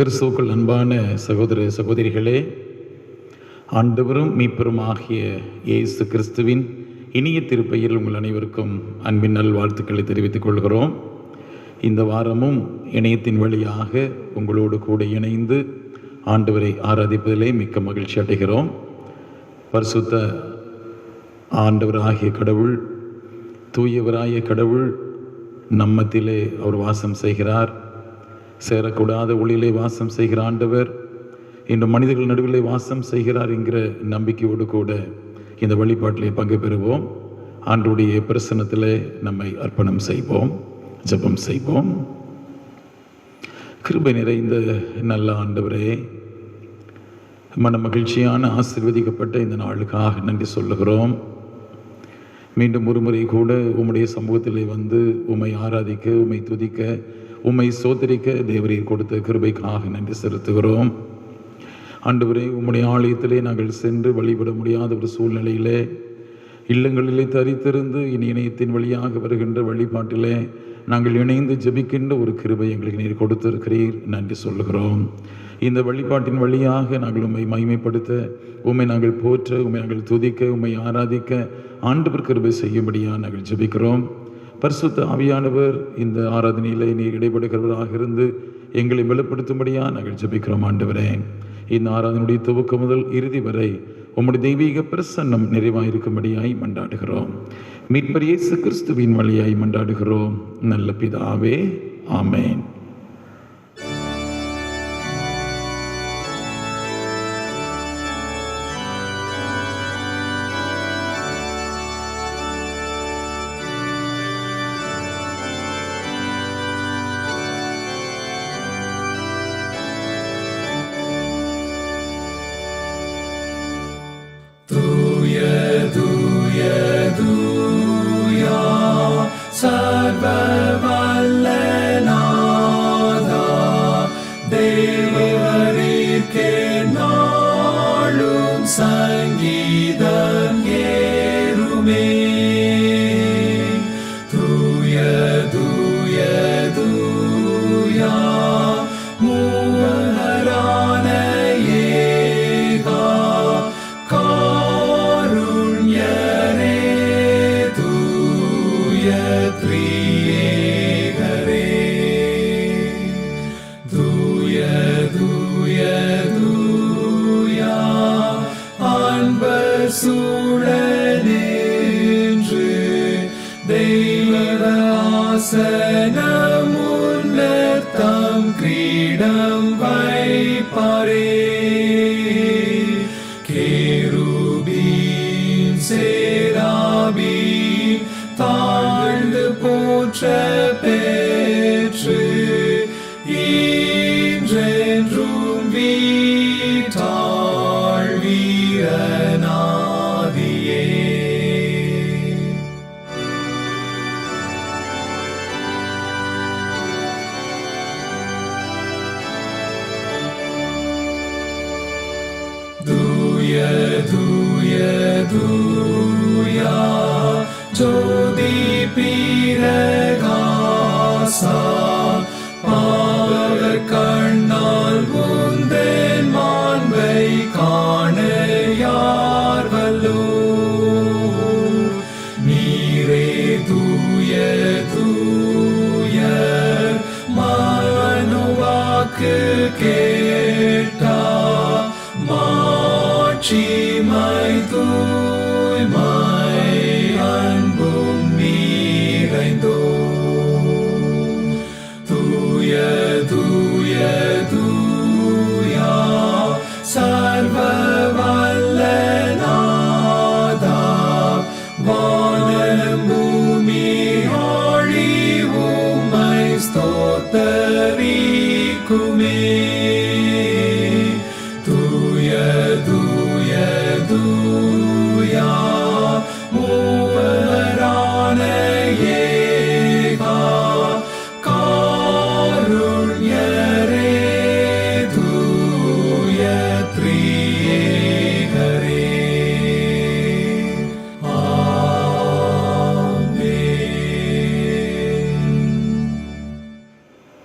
கிறிஸ்துவுக்குள் அன்பான சகோதர சகோதரிகளே, ஆண்டவரும் மீட்பரும் ஆகிய இயேசு கிறிஸ்துவின் இனிய திருப்பெயரில் உங்கள் அனைவருக்கும் அன்பின் நல்வாழ்த்துக்களை தெரிவித்துக் கொள்கிறோம். இந்த வாரமும் இணையத்தின் வழியாக உங்களோடு கூட இணைந்து ஆண்டவரை ஆராதிப்பதிலே மிக்க மகிழ்ச்சி அடைகிறோம். பரிசுத்த ஆண்டவராகிய கடவுள், தூயவராய கடவுள் நம்மத்திலே அவர் வாசம் செய்கிறார். சேரக்கூடாத ஒளியிலே வாசம் செய்கிற ஆண்டவர் இன்று மனிதர்கள் நடுவிலே வாசம் செய்கிறார் என்கிற நம்பிக்கையோடு கூட இந்த வழிபாட்டிலே பங்கு பெறுவோம். ஆண்டவருடைய பிரசன்னத்திலே நம்மை அர்ப்பணம் செய்வோம், ஜெபம் செய்வோம். கிருபை நிறைந்த நல்ல ஆண்டவரே, மன மகிழ்ச்சியான ஆசீர்வதிக்கப்பட்ட இந்த நாளுக்காக நன்றி சொல்லுகிறோம். மீண்டும் ஒரு முறை கூட உம்முடைய சமூகத்திலே வந்து உம்மை ஆராதிக்க, உம்மை துதிக்க, உம்மை சோதரிக்க தேவரீர் கொடுத்த கிருபைக்காக நன்றி செலுத்துகிறோம். ஆண்டவரே, உம்முடைய ஆலயத்திலே நாங்கள் சென்று வழிபட முடியாத ஒரு சூழ்நிலையிலே இல்லங்களிலே தரித்திருந்து இனி இணையத்தின் வழியாக வருகின்ற வழிபாட்டிலே நாங்கள் இணைந்து ஜெபிக்கின்ற ஒரு கிருபை எங்களுக்கு நீர் கொடுத்திருக்கிறீர், நன்றி சொல்லுகிறோம். இந்த வழிபாட்டின் வழியாக நாங்கள் உம்மை மகிமைப்படுத்த, உம்மை நாங்கள் போற்ற, உம்மை நாங்கள் துதிக்க, உம்மை ஆராதிக்க ஆண்டவர் கிருபை செய்யும்படியாக நாங்கள் ஜெபிக்கிறோம். பரிசுத்த ஆவியானவர் இந்த ஆராதனையிலே நீர் இடைப்படுகிறவராக இருந்து எங்களை பலப்படுத்தும்படியாக நாங்கள் ஜெபிக்கிறோம். ஆண்டவரே, இந்த ஆராதனையுடைய துவக்கம் முதல் இறுதி வரை உம்முடைய தெய்வீக பிரசன்னம் நிறைவாயிருக்கும்படியாய் மன்றாடுகிறோம். மீட்பர் இயேசு கிறிஸ்துவின் வழியாய் மன்றாடுகிறோம் நல்ல பிதாவே, ஆமென்.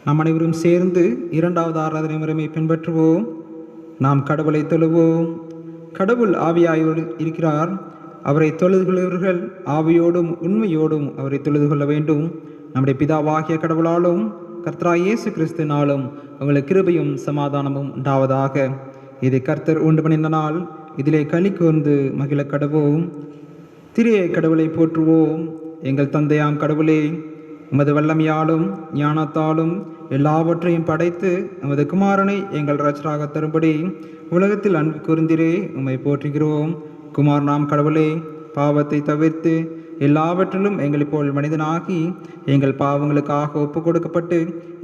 நம் அனைவரும் சேர்ந்து இரண்டாவது ஆராதனை முறைமை பின்பற்றுவோம். நாம் கடவுளை தொழுவோம். கடவுள் ஆவியாய் இருக்கிறார். அவரை தொழுது கொள்கிறவர்கள் ஆவியோடும் உண்மையோடும் அவரை தொழுது கொள்ள வேண்டும். நம்முடைய பிதாவாகிய கடவுளாலும் கர்த்தராகிய இயேசு கிறிஸ்துவினாலும் உங்களுக்கு கிருபையும் சமாதானமும் உண்டாவதாக. இதை கர்த்தர் உண்டு பண்ணின நாள், இதிலே களி கூர்ந்து மகிழ கடவோம். திரிய கடவுளை போற்றுவோம். எங்கள் தந்தையாம் கடவுளே, உமது வல்லமையாலும் ஞானத்தாலும் எல்லாவற்றையும் படைத்து நமது குமாரனை எங்கள் இரட்சகராக தரும்படி உலகத்தில் அன்பு கூர்ந்திரே உம்மை போற்றுகிறோம். குமாரனாம் கடவுளே, பாவத்தை தவிர்த்து எல்லாவற்றிலும் எங்களைப் போல் மனிதனாகி எங்கள் பாவங்களுக்காக ஒப்பு கொடுக்கப்பட்டு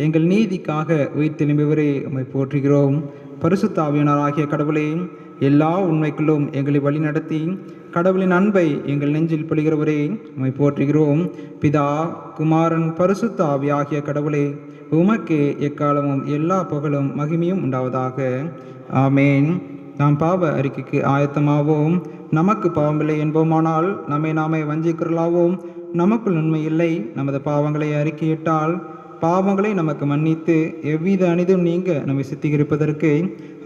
எங்கள் நீதிக்காக உயிர் திரும்பியவரே உம்மை போற்றுகிறோம். பரிசுத்த ஆவியானவராகிய கடவுளே, எல்லா உண்மைக்குள்ளும் எங்களை வழிநடத்தி கடவுளின் அன்பை எங்கள் நெஞ்சில் பொழிகிறவரே உம்மை போற்றுகிறோம். பிதா, குமாரன், பரிசுத்த ஆவியாகிய கடவுளே, உமக்கே எக்காலமும் எல்லா புகழும் மகிமையும் உண்டாவதாக. ஆமேன். நாம் பாவ அறிக்கைக்கு ஆயத்தமாவோம். நமக்கு பாவமில்லை என்போமானால் நம்மை நாமே வஞ்சிக்கிறலாவோம். நமக்குள் உண்மை இல்லை. நமது பாவங்களை அறிக்கையிட்டால் பாவங்களை நமக்கு மன்னித்து எவ்வித அனிதும் நீங்க நம்மை சுத்திகரிப்பதற்கு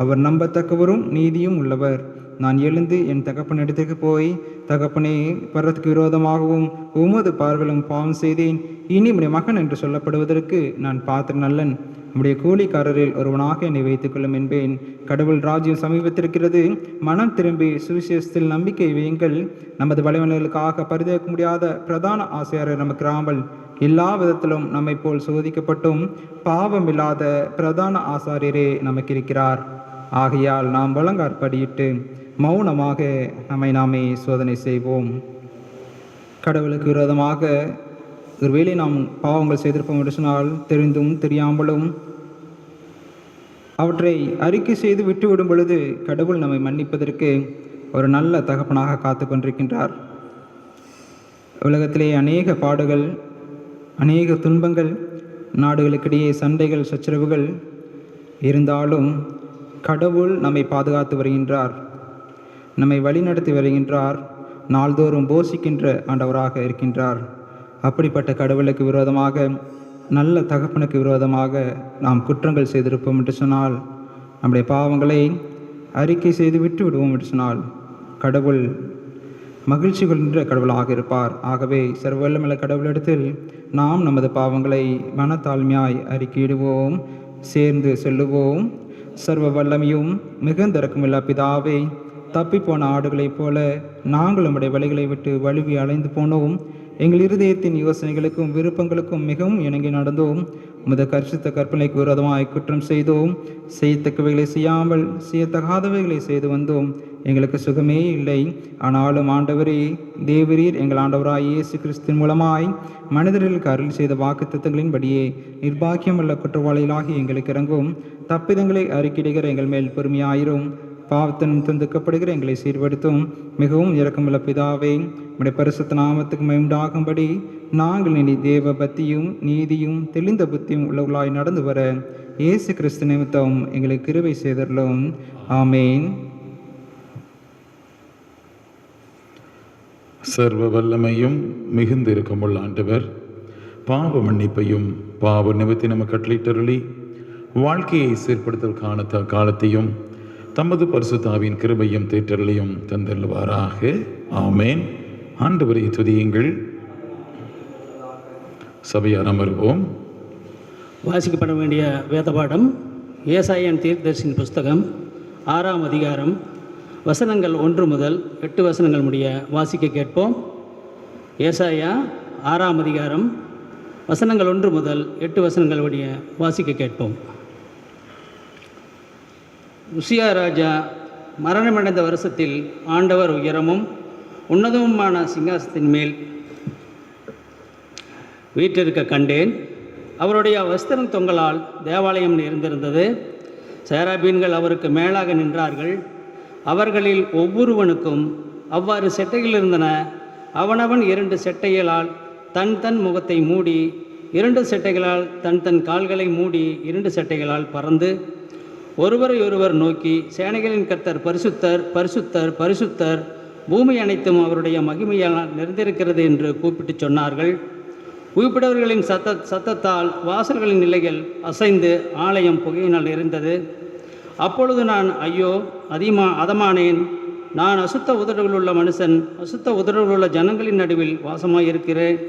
அவர் நம்பத்தக்கவரும் நீதியும் உள்ளவர். நான் எழுந்து என் தகப்பனிடத்திற்கு போய், தகப்பனே, பரத்துக்கு விரோதமாகவும் உமது பார்வையிலும் பாவம் செய்தேன், இனி உடைய மகன் என்று சொல்லப்படுவதற்கு நான் பாத்திர நல்லன். நம்முடைய கூலிக்காரரில் ஒருவனாக என்னை வைத்துக் கொள்ளும் என்பேன். கடவுள் ராஜ்யம் சமீபத்திருக்கிறது. மனம் திரும்பி சுவிசேஷத்தில் நம்பிக்கை வையுங்கள். நமது பலவீனர்களுக்காக பரிதவிக்க முடியாத பிரதான ஆசிரியர் நமக்கு ராமல் எல்லா விதத்திலும் நம்மை போல் சோதிக்கப்பட்டும் பாவமில்லாத பிரதான ஆசாரியரே நமக்கு இருக்கிறார். ஆகையால் நாம் வழங்காற்படியிட்டு மௌனமாக நம்மை நாமே சோதனை செய்வோம். கடவுளுக்கு விரோதமாக ஒருவேளை நாம் பாவங்கள் செய்திருப்போம் என்று சொன்னால், தெரிந்தும் தெரியாமலும் அவற்றை அறிக்கை செய்து விட்டுவிடும் பொழுது கடவுள் நம்மை மன்னிப்பதற்கு ஒரு நல்ல தகப்பனாக காத்து கொண்டிருக்கின்றார். உலகத்திலே அநேக பாடுகள், அநேக துன்பங்கள், நாடுகளுக்கிடையே சண்டைகள், சச்சரவுகள் இருந்தாலும் கடவுள் நம்மை பாதுகாத்து வருகின்றார், நம்மை வழிநடத்தி வருகின்றார், நாள்தோறும் போஷிக்கின்ற ஆண்டவராக இருக்கின்றார். அப்படிப்பட்ட கடவுளுக்கு விரோதமாக, நல்ல தகப்பனுக்கு விரோதமாக நாம் குற்றங்கள் செய்திருப்போம் என்று சொன்னால், நம்முடைய பாவங்களை அறிக்கை செய்து விட்டு விடுவோம் என்று சொன்னால் கடவுள் மகிழ்ச்சி கொள்கின்ற கடவுளாக இருப்பார். ஆகவே சர்வவல்லமையுள்ள கடவுளிடத்தில் நாம் நமது பாவங்களை மனத்தாழ்மையாய் அறிக்கையிடுவோம். சேர்ந்து சொல்லுவோம். சர்வ வல்லமையும் மிகுந்த இரக்கமுள்ள பிதாவே, தப்பிப்போன ஆடுகளைப் போல நாங்கள் நம்முடைய வழிகளை விட்டு வழுவி அலைந்து போனோம். எங்கள் இருதயத்தின் யோசனைகளுக்கும் விருப்பங்களுக்கும் மிகவும் இணங்கி நடந்தோம். உமது கர்ஷித்த கற்பனைக்கு விரோதமாய் குற்றம் செய்தோம். செய்யத்தக்கவைகளை செய்யாமல் செய்யத்தகாதவைகளை செய்து வந்தோம். எங்களுக்கு சுகமே இல்லை. ஆனாலும் ஆண்டவரே, தேவரீர் எங்கள் ஆண்டவராய் இயேசு கிறிஸ்துவின் மூலமாய் மனிதர்களுக்கு அருள் செய்த வாக்குத்தத்தங்களின்படியே நிர்பாக்கியமுள்ள குற்றவாளிகளாகி எங்களுக்கு இறங்கும். தப்பிதங்களை அறிக்கையிடுகிற எங்கள் மேல் பொறுமையாயிரும். பாவத்தினும் தந்துக்கப்படுகிற எங்களை சீர்படுத்தும். மிகவும் இரக்கமுள்ள பிதாவே, உடைய பரிசுத்த நாமத்துக்கு மகிமையுண்டாகும்படி நாங்கள் இனி தேவ பக்தியும் நீதியும் தெளிந்த புத்தியும் உள்ளவர்களாய் நடந்து வர இயேசு கிறிஸ்து நிமித்தம் எங்களுக்கு கிருபை செய்தருளும். ஆமேன். சர்வ வல்லமையும் மிகுந்த இரக்கமுள்ள ஆண்டவர், பாவ மன்னிப்பையும் பாவ நிமித்தி நமக்கு கட்டளையிட்டருளி வாழ்க்கையை சீர்படுத்தல் காலத்தையும் தமது பரிசுத்தாவின் கிருபையும் தேற்றலையும் தந்தருள்வாராக. ஆமேன். ஆண்டவரை துதியுங்கள். சபையார் அமர்வோம். வாசிக்கப்பட வேண்டிய வேத பாடம் ஏசாயன் தீர்க்கதரிசியின் புஸ்தகம் 6ஆம் அதிகாரம் வசனங்கள் 1 முதல் 8 வசனங்கள் முடிய வாசிக்க கேட்போம். ஏசாயா 6ஆம் அதிகாரம் வசனங்கள் 1 முதல் 8 வசனங்கள் முடிய வாசிக்க கேட்போம். உசியா ராஜா மரணமடைந்த வருஷத்தில் ஆண்டவர் உயரமும் உன்னதமுமான சிங்காசனத்தின் மேல் வீற்றிருக்க கண்டேன். அவருடைய வஸ்திரம் தொங்கலால் தேவாலயம் இருந்திருந்தது. சேராபீன்கள் அவருக்கு மேலாக நின்றார்கள். அவர்களில் ஒவ்வொருவனுக்கும் அவ்வாறு செட்டைகள் இருந்தன. அவனவன் 2 செட்டைகளால் தன் தன் முகத்தை மூடி, 2 செட்டைகளால் தன் தன் கால்களை மூடி, 2 செட்டைகளால் பறந்து ஒருவரை ஒருவர் நோக்கி, சேனைகளின் கர்த்தர் பரிசுத்தர், பரிசுத்தர், பரிசுத்தர், பூமி அனைத்தும் அவருடைய மகிமையால் நிறைந்திருக்கிறது என்று கூப்பிட்டு சொன்னார்கள். உயிர்ப்பிடவர்களின் சத்தத்தால் வாசல்களின் நிலைகள் அசைந்து ஆலயம் புகையினால் எரிந்தது. அப்பொழுது நான், ஐயோ அதமானேன், நான் அசுத்த உதடுகளுள்ள மனுஷன், அசுத்த உதடுகளுள்ள ஜனங்களின் நடுவில் வாசமாய்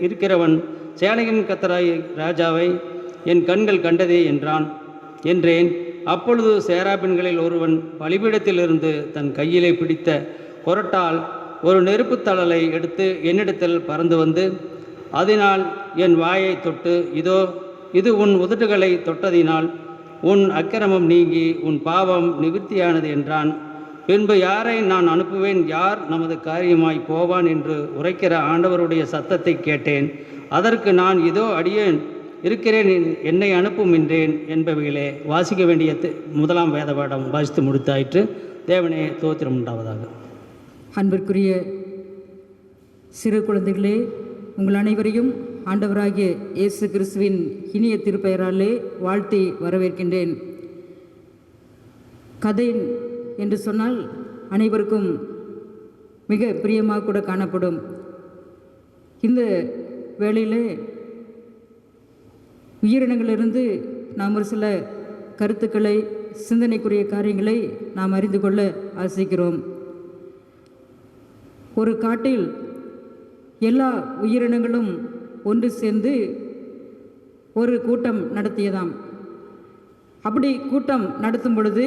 இருக்கிறவன், சேனையின் கர்த்தராய் ராஜாவை என் கண்கள் கண்டதே என்றேன். அப்பொழுது சேராபின்களில் ஒருவன் பலிபீடத்திலிருந்து தன் கையிலே பிடித்த கொரட்டால் ஒரு நெருப்புத் தழலை எடுத்து என்னிடத்தில் பறந்து வந்து, அதனால் என் வாயை தொட்டு, இதோ இது உன் உதடுகளை தொட்டதினால் உன் அக்கிரமம் நீங்கி உன் பாவம் நிவிர்த்தியானது என்றான். பின்பு யாரை நான் அனுப்புவேன், யார் நமது காரியமாய் போவான் என்று உரைக்கிற ஆண்டவருடைய சத்தத்தை கேட்டேன். அதற்கு நான், இதோ அடியேன் இருக்கிறேன், என்னை அனுப்பும் என்றேன் என்பவைகளே வாசிக்க வேண்டிய முதலாம் வேத பாடம் வாசித்து முடித்தாயிற்று. தேவனே தோத்திரம் உண்டாவதாக. அன்பிற்குரிய சிறு குழந்தைகளே, உங்கள் அனைவரையும் ஆண்டவராகிய இயேசு கிறிஸ்துவின் இனிய திருப்பெயராலே வாழ்த்தி வரவேற்கின்றேன். கதை என்று சொன்னால் அனைவருக்கும் மிக பிரியமாக கூட காணப்படும். இந்த வேளையிலே உயிரினங்களிலிருந்து நாம் ஒரு சில கருத்துக்களை, சிந்தனைக்குரிய காரியங்களை நாம் அறிந்து கொள்ள ஆசிக்கிறோம். ஒரு காட்டில் எல்லா உயிரினங்களும் ஒன்று சேர்ந்து ஒரு கூட்டம் நடத்தியதாம். அப்படி கூட்டம் நடத்தும் பொழுது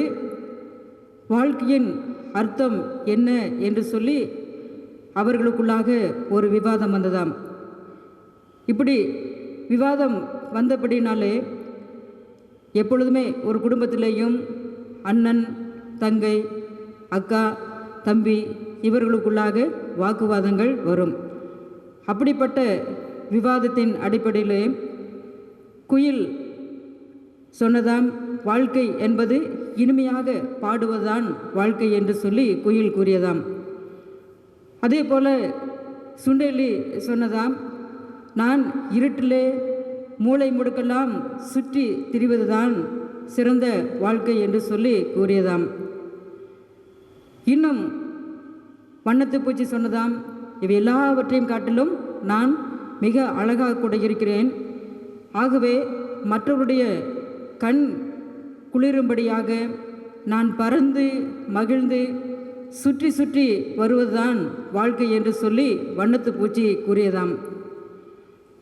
வாழ்க்கையின் அர்த்தம் என்ன என்று சொல்லி அவர்களுக்குள்ளாக ஒரு விவாதம் வந்ததாம். இப்படி விவாதம் வந்தபடினாலே எப்பொழுதுமே ஒரு குடும்பத்திலேயும் அண்ணன், தங்கை, அக்கா, தம்பி இவர்களுக்குள்ளாக வாக்குவாதங்கள் வரும். அப்படிப்பட்ட விவாதத்தின் அடிப்படையிலே குயில் சொன்னதாம், வாழ்க்கை என்பது இனிமையாக பாடுவதுதான் வாழ்க்கை என்று சொல்லி குயில் கூறியதாம். அதே போல சுண்டெலி சொன்னதாம், நான் இருட்டிலே மூளை முடுக்கெல்லாம் சுற்றி திரிவதுதான் சிறந்த வாழ்க்கை என்று சொல்லி கூறியதாம். இன்னும் வண்ணத்து பூச்சி சொன்னதாம், இவை எல்லாவற்றையும் காட்டிலும் நான் மிக அழகாக கூட இருக்கிறேன். ஆகவே மற்றவருடைய கண் குளிரும்படியாக நான் பறந்து மகிழ்ந்து சுற்றி சுற்றி வருவதுதான் வாழ்க்கை என்று சொல்லி வண்ணத்து பூச்சி கூறியதாம்.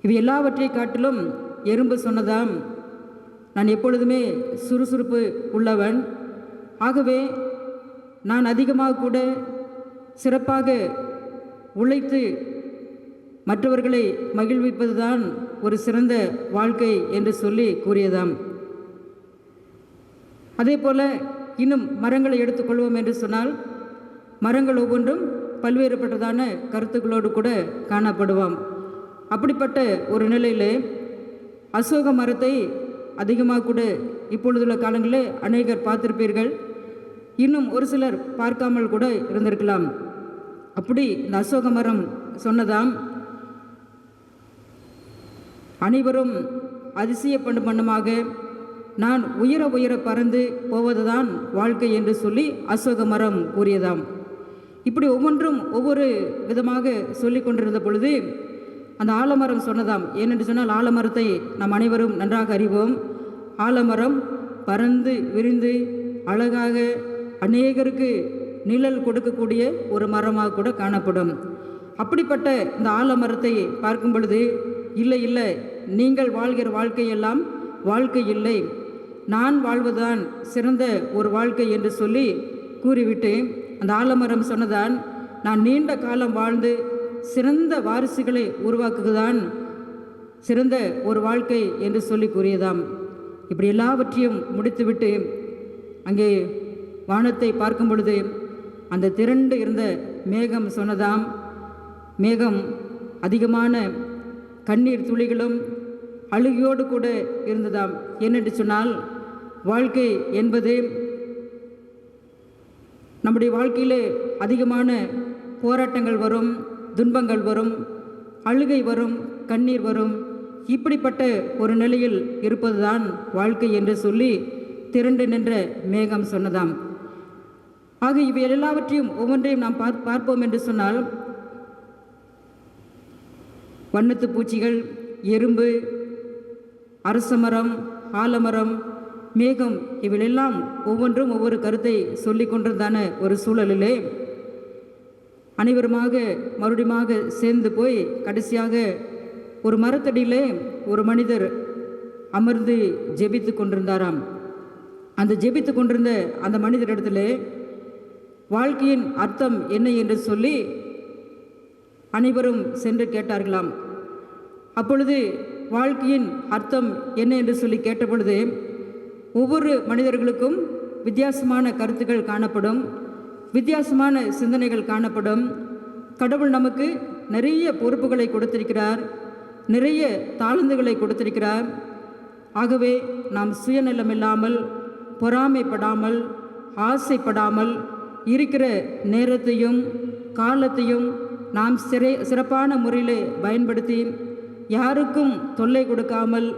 இவை எல்லாவற்றை காட்டிலும் எறும்பு சொன்னதாம், நான் எப்பொழுதுமே சுறுசுறுப்பு உள்ளவன். ஆகவே நான் அதிகமாக கூட சிறப்பாக உழைத்து மற்றவர்களை மகிழ்விப்பதுதான் ஒரு சிறந்த வாழ்க்கை என்று சொல்லி கூறியதாம். அதே போல் இன்னும் மரங்களை எடுத்துக்கொள்வோம் என்று சொன்னால் மரங்கள் ஒவ்வொன்றும் பல்வேறுபட்டதான கருத்துக்களோடு கூட காணப்படுவோம். அப்படிப்பட்ட ஒரு நிலையிலே அசோக மரத்தை அதிகமாக கூட இப்பொழுதுள்ள காலங்களில் அநேகர் பார்த்திருப்பீர்கள். இன்னும் ஒரு சிலர் பார்க்காமல் கூட இருந்திருக்கலாம். அப்படி இந்த அசோக மரம் சொன்னதாம், அனைவரும் அதிசயப்படும் வண்ணமாக நான் உயர உயர பறந்து போவதுதான் வாழ்க்கை என்று சொல்லி அசோக மரம் கூறியதாம். இப்படி ஒவ்வொன்றும் ஒவ்வொரு விதமாக சொல்லி கொண்டிருந்த பொழுது அந்த ஆலமரம் சொன்னதாம். ஏனென்று சொன்னால் ஆலமரத்தை நாம் அனைவரும் நன்றாக அறிவோம். ஆலமரம் பறந்து விரிந்து அழகாக அநேகருக்கு நிழல் கொடுக்கக்கூடிய ஒரு மரமாக கூட காணப்படும். அப்படிப்பட்ட இந்த ஆலமரத்தை பார்க்கும் பொழுது, இல்லை இல்லை, நீங்கள் வாழ்கிற வாழ்க்கையெல்லாம் வாழ்க்கை இல்லை, நான் வாழ்வதுதான் சிறந்த ஒரு வாழ்க்கை என்று சொல்லி கூறிவிட்டு அந்த ஆலமரம் சொன்னதான், நான் நீண்ட காலம் வாழ்ந்து சிறந்த வாரிசுகளை உருவாக்குவதுதான் சிறந்த ஒரு வாழ்க்கை என்று சொல்லி கூறியதாம். இப்படி எல்லாவற்றையும் முடித்துவிட்டு அங்கே வானத்தை பார்க்கும் பொழுது அந்த திரண்டு இருந்த மேகம் சொன்னதாம், மேகம் அதிகமான கண்ணீர் துளிகளும் அழுகையோடு கூட இருந்ததாம். என்னென்று சொன்னால் வாழ்க்கை என்பது நம்முடைய வாழ்க்கையிலே அதிகமான போராட்டங்கள் வரும், துன்பங்கள் வரும், அழுகை வரும், கண்ணீர் வரும். இப்படிப்பட்ட ஒரு நிலையில் இருப்பதுதான் வாழ்க்கை என்று சொல்லி திரண்டு நின்ற மேகம் சொன்னதாம். ஆக இவை எல்லாவற்றையும் ஒவ்வொன்றையும் நாம் பார்ப்போம் என்று சொன்னால், வண்ணத்து பூச்சிகள், எறும்பு, அரசமரம், ஆலமரம், மேகம் இவையெல்லாம் ஒவ்வொன்றும் ஒவ்வொரு கருத்தை சொல்லி கொண்டிருந்தான ஒரு சூழலிலே அனைவருமாக மறுபடியுமாக சேர்ந்து போய் கடைசியாக ஒரு மரத்தடியிலே ஒரு மனிதர் அமர்ந்து ஜெபித்து கொண்டிருந்தாராம். அந்த ஜெபித்து கொண்டிருந்த அந்த மனிதரிடத்தில் வாழ்க்கையின் அர்த்தம் என்ன என்று சொல்லி அனைவரும் சென்று கேட்டார்களாம். அப்பொழுது வாழ்க்கையின் அர்த்தம் என்ன என்று சொல்லி கேட்டபொழுது ஒவ்வொரு மனிதர்களுக்கும் வித்தியாசமான கருத்துக்கள் காணப்படும், வித்தியாசமான சிந்தனைகள் காணப்படும். கடவுள் நமக்கு நிறைய பொறுப்புகளை கொடுத்திருக்கிறார், நிறைய தாளந்துகளை கொடுத்திருக்கிறார். ஆகவே நாம் சுயநலமில்லாமல், பொறாமைப்படாமல், ஆசைப்படாமல் இருக்கிற நேரத்தையும் காலத்தையும் நாம் சிறப்பான முறையில் பயன்படுத்தி யாருக்கும் தொல்லை கொடுக்காமல்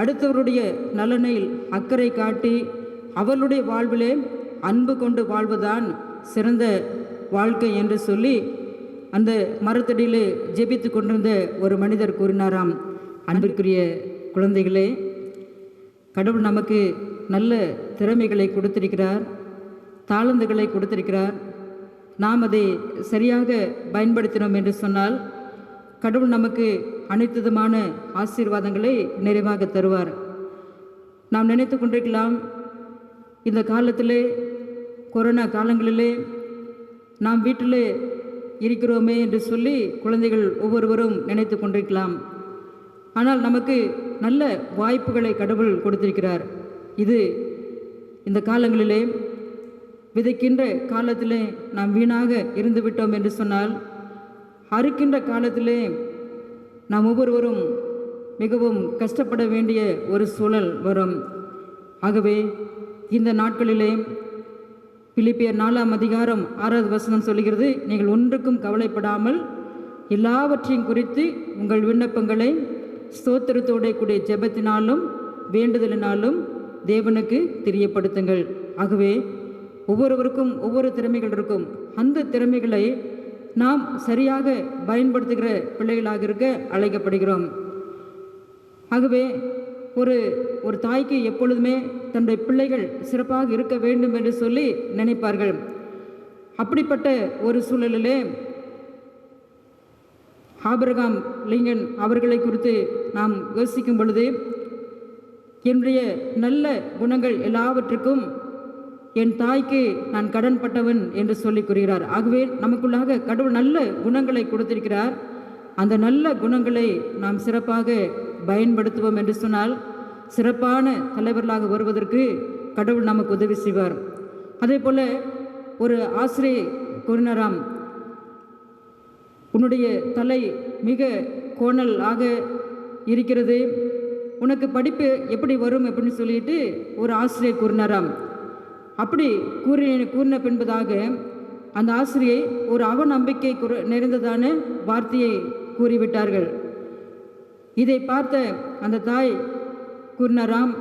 அடுத்தவருடைய நலனில் அக்கறை காட்டி அவர்களுடைய வாழ்விலே அன்பு கொண்டு வாழ்வதுதான் சிறந்த வாழ்க்கை என்று சொல்லி அந்த மரத்தடியிலே ஜெபித்து கொண்டிருந்த ஒரு மனிதர் கூறினாராம். அன்பிற்குரிய குழந்தைகளே, கடவுள் நமக்கு நல்ல திறமைகளை கொடுத்திருக்கிறார், தாளந்துகளை கொடுத்திருக்கிறார். நாம் அதை சரியாக பயன்படுத்தினோம் என்று சொன்னால் கடவுள் நமக்கு அனைத்து விதமான ஆசீர்வாதங்களை நிறைவாக தருவார். நாம் நினைத்து கொண்டிருக்கலாம், இந்த காலத்திலே கொரோனா காலங்களிலே நாம் வீட்டிலே இருக்கிறோமே என்று சொல்லி குழந்தைகள் ஒவ்வொருவரும் நினைத்து கொண்டிருக்கலாம். ஆனால் நமக்கு நல்ல வாய்ப்புகளை கடவுள் கொடுத்திருக்கிறார். இது இந்த காலங்களிலே விதைக்கின்ற காலத்திலே நாம் வீணாக இருந்து விட்டோம் என்று சொன்னால் அறுக்கின்ற காலத்திலே நாம் ஒவ்வொருவரும் மிகவும் கஷ்டப்பட வேண்டிய ஒரு சூழல் வரும். ஆகவே இந்த நாட்களிலே பிலிப்பியர் 4ஆம் அதிகாரம் 6வது வசனம் சொல்கிறது, நீங்கள் ஒன்றுக்கும் கவலைப்படாமல் எல்லாவற்றையும் குறித்து உங்கள் விண்ணப்பங்களை ஸ்தோத்திரத்தோட கூடிய ஜெபத்தினாலும் வேண்டுதலினாலும் தேவனுக்கு தெரியப்படுத்துங்கள். ஆகவே ஒவ்வொருவருக்கும் ஒவ்வொரு திறமைகள் இருக்கும். அந்த திறமைகளை நாம் சரியாக பயன்படுத்துகிற பிள்ளைகளாக இருக்க அழைக்கப்படுகிறோம். ஆகவே ஒரு தாய்க்கு எப்பொழுதுமே தன்னுடைய பிள்ளைகள் சிறப்பாக இருக்க வேண்டும் என்று சொல்லி நினைப்பார்கள். அப்படிப்பட்ட ஒரு சூழலிலே ஆபிரகாம் லிங்கன் அவர்களை குறித்து நாம் யோசிக்கும் பொழுது, என்னுடைய நல்ல குணங்கள் எல்லாவற்றுக்கும் என் தாய்க்கு நான் கடன்பட்டவன் என்று சொல்லி கூறுகிறார். ஆகவே நமக்குள்ளாக கடவுள் நல்ல குணங்களை கொடுத்திருக்கிறார். அந்த நல்ல குணங்களை நாம் சிறப்பாக பயன்படுத்துவோம் என்று சொன்னால் சிறப்பான தலைவர்களாக வருவதற்கு கடவுள் நமக்கு உதவி செய்வார். அதே போல ஒரு ஆசிரியர் கூறினாராம், உன்னுடைய தலை மிக கோணலாக இருக்கிறது, உனக்கு படிப்பு எப்படி வரும் அப்படின்னு சொல்லிட்டு ஒரு ஆசிரியர் கூறினாராம். அப்படி கூறின பின்பதாக அந்த ஆசிரியை ஒரு அவநம்பிக்கை நிறைந்ததான வார்த்தையை கூறிவிட்டார்கள். இதை பார்த்த அந்த தாய் கூறினாராம்,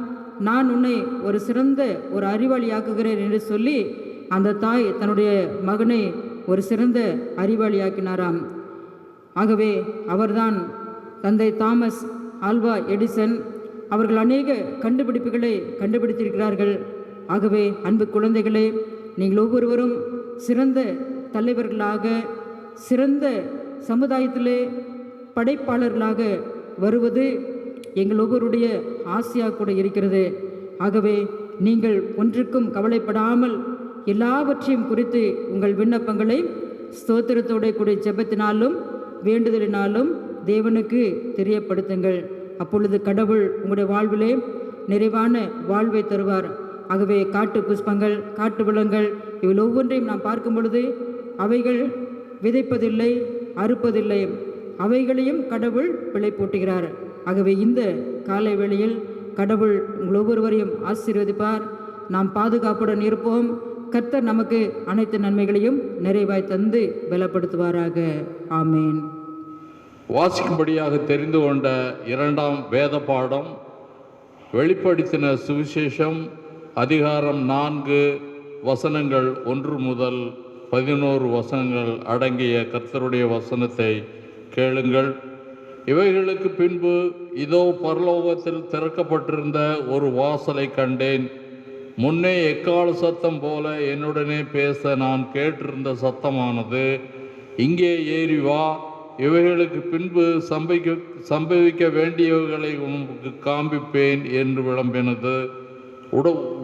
நான் உன்னை ஒரு சிறந்த ஒரு அறிவாளியாக்குகிறேன் என்று சொல்லி அந்த தாய் தன்னுடைய மகனை ஒரு சிறந்த அறிவாளியாக்கினாராம். ஆகவே அவர்தான் தந்தை தாமஸ் ஆல்வா எடிசன். அவர்கள் அநேக கண்டுபிடிப்புகளை கண்டுபிடித்திருக்கிறார்கள். ஆகவே அன்பு குழந்தைகளே, நீங்கள் ஒவ்வொருவரும் சிறந்த தலைவர்களாக, சிறந்த சமுதாயத்திலே படைப்பாளர்களாக வருவது எங்கள் ஒவ்வொருடைய ஆசையாக கூட இருக்கிறது. ஆகவே நீங்கள் ஒன்றுக்கும் கவலைப்படாமல் எல்லாவற்றையும் குறித்து உங்கள் விண்ணப்பங்களை ஸ்தோத்திரத்தோட கூடிய ஜெபத்தினாலும் வேண்டுதலினாலும் தேவனுக்கு தெரியப்படுத்துங்கள். அப்பொழுது கடவுள் உங்களுடைய வாழ்விலே நிறைவான வாழ்வை தருவார். ஆகவே காட்டு புஷ்பங்கள், காட்டு விலங்குகள் இவை ஒவ்வொன்றையும் நாம் பார்க்கும் பொழுது அவைகள் விதைப்பதில்லை, அறுப்பதில்லை, அவைகளையும் கடவுள் பிழை போட்டுகிறார். ஆகவே இந்த காலை வேளையில் கடவுள் உங்கள் ஒவ்வொருவரையும் ஆசீர்வதிப்பார். நாம் பாதுகாப்புடன் இருப்போம். கர்த்தர் நமக்கு அனைத்து நன்மைகளையும் நிறைவாய் தந்து பலப்படுத்துவாராக. ஆமேன். வாசிக்கும்படியாக தெரிந்து கொண்ட 2ஆம் வேத பாடம் வெளிப்படுத்தின சுவிசேஷம் அதிகாரம் 4 வசனங்கள் 1 முதல் 11 வசனங்கள் அடங்கிய கர்த்தருடைய வசனத்தை கேளுங்கள். இவைகளுக்கு பின்பு இதோ பரலோகத்தில் திறக்கப்பட்டிருந்த ஒரு வாசலை கண்டேன். முன்னே எக்கால சத்தம் போல என்னுடனே பேச நான் கேட்டிருந்த சத்தமானது, இங்கே ஏறி வா, இவைகளுக்கு பின்பு சம்பவிக்க வேண்டியவைகளை உனக்கு காண்பிப்பேன் என்று விளம்பினது.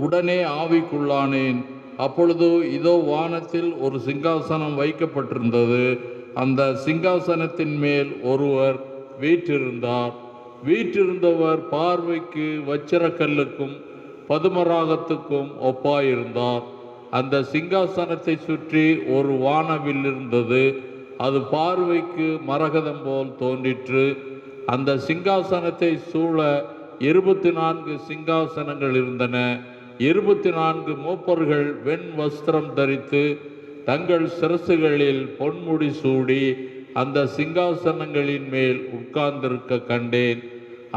உடனே ஆவிக்குள்ளானேன். அப்பொழுது இதோ வானத்தில் ஒரு சிங்காசனம் வைக்கப்பட்டிருந்தது. அந்த சிங்காசனத்தின் மேல் ஒருவர் வீற்றிருந்தார். வீற்றிருந்தவர் பார்வைக்கு வச்சிரக்கல்லுக்கும் பதுமராகத்துக்கும் ஒப்பாயிருந்தார். அந்த சிங்காசனத்தை சுற்றி ஒரு வானவில் இருந்தது. அது பார்வைக்கு மரகதம் போல் தோன்றிற்று. அந்த சிங்காசனத்தை சூழ 24 சிங்காசனங்கள் இருந்தன. 24 மூப்பர்கள் வெண் வஸ்திரம் தரித்து தங்கள் சிரசுகளில் பொன்முடி சூடி அந்த சிங்காசனங்களின் மேல் உட்கார்ந்திருக்க கண்டேன்.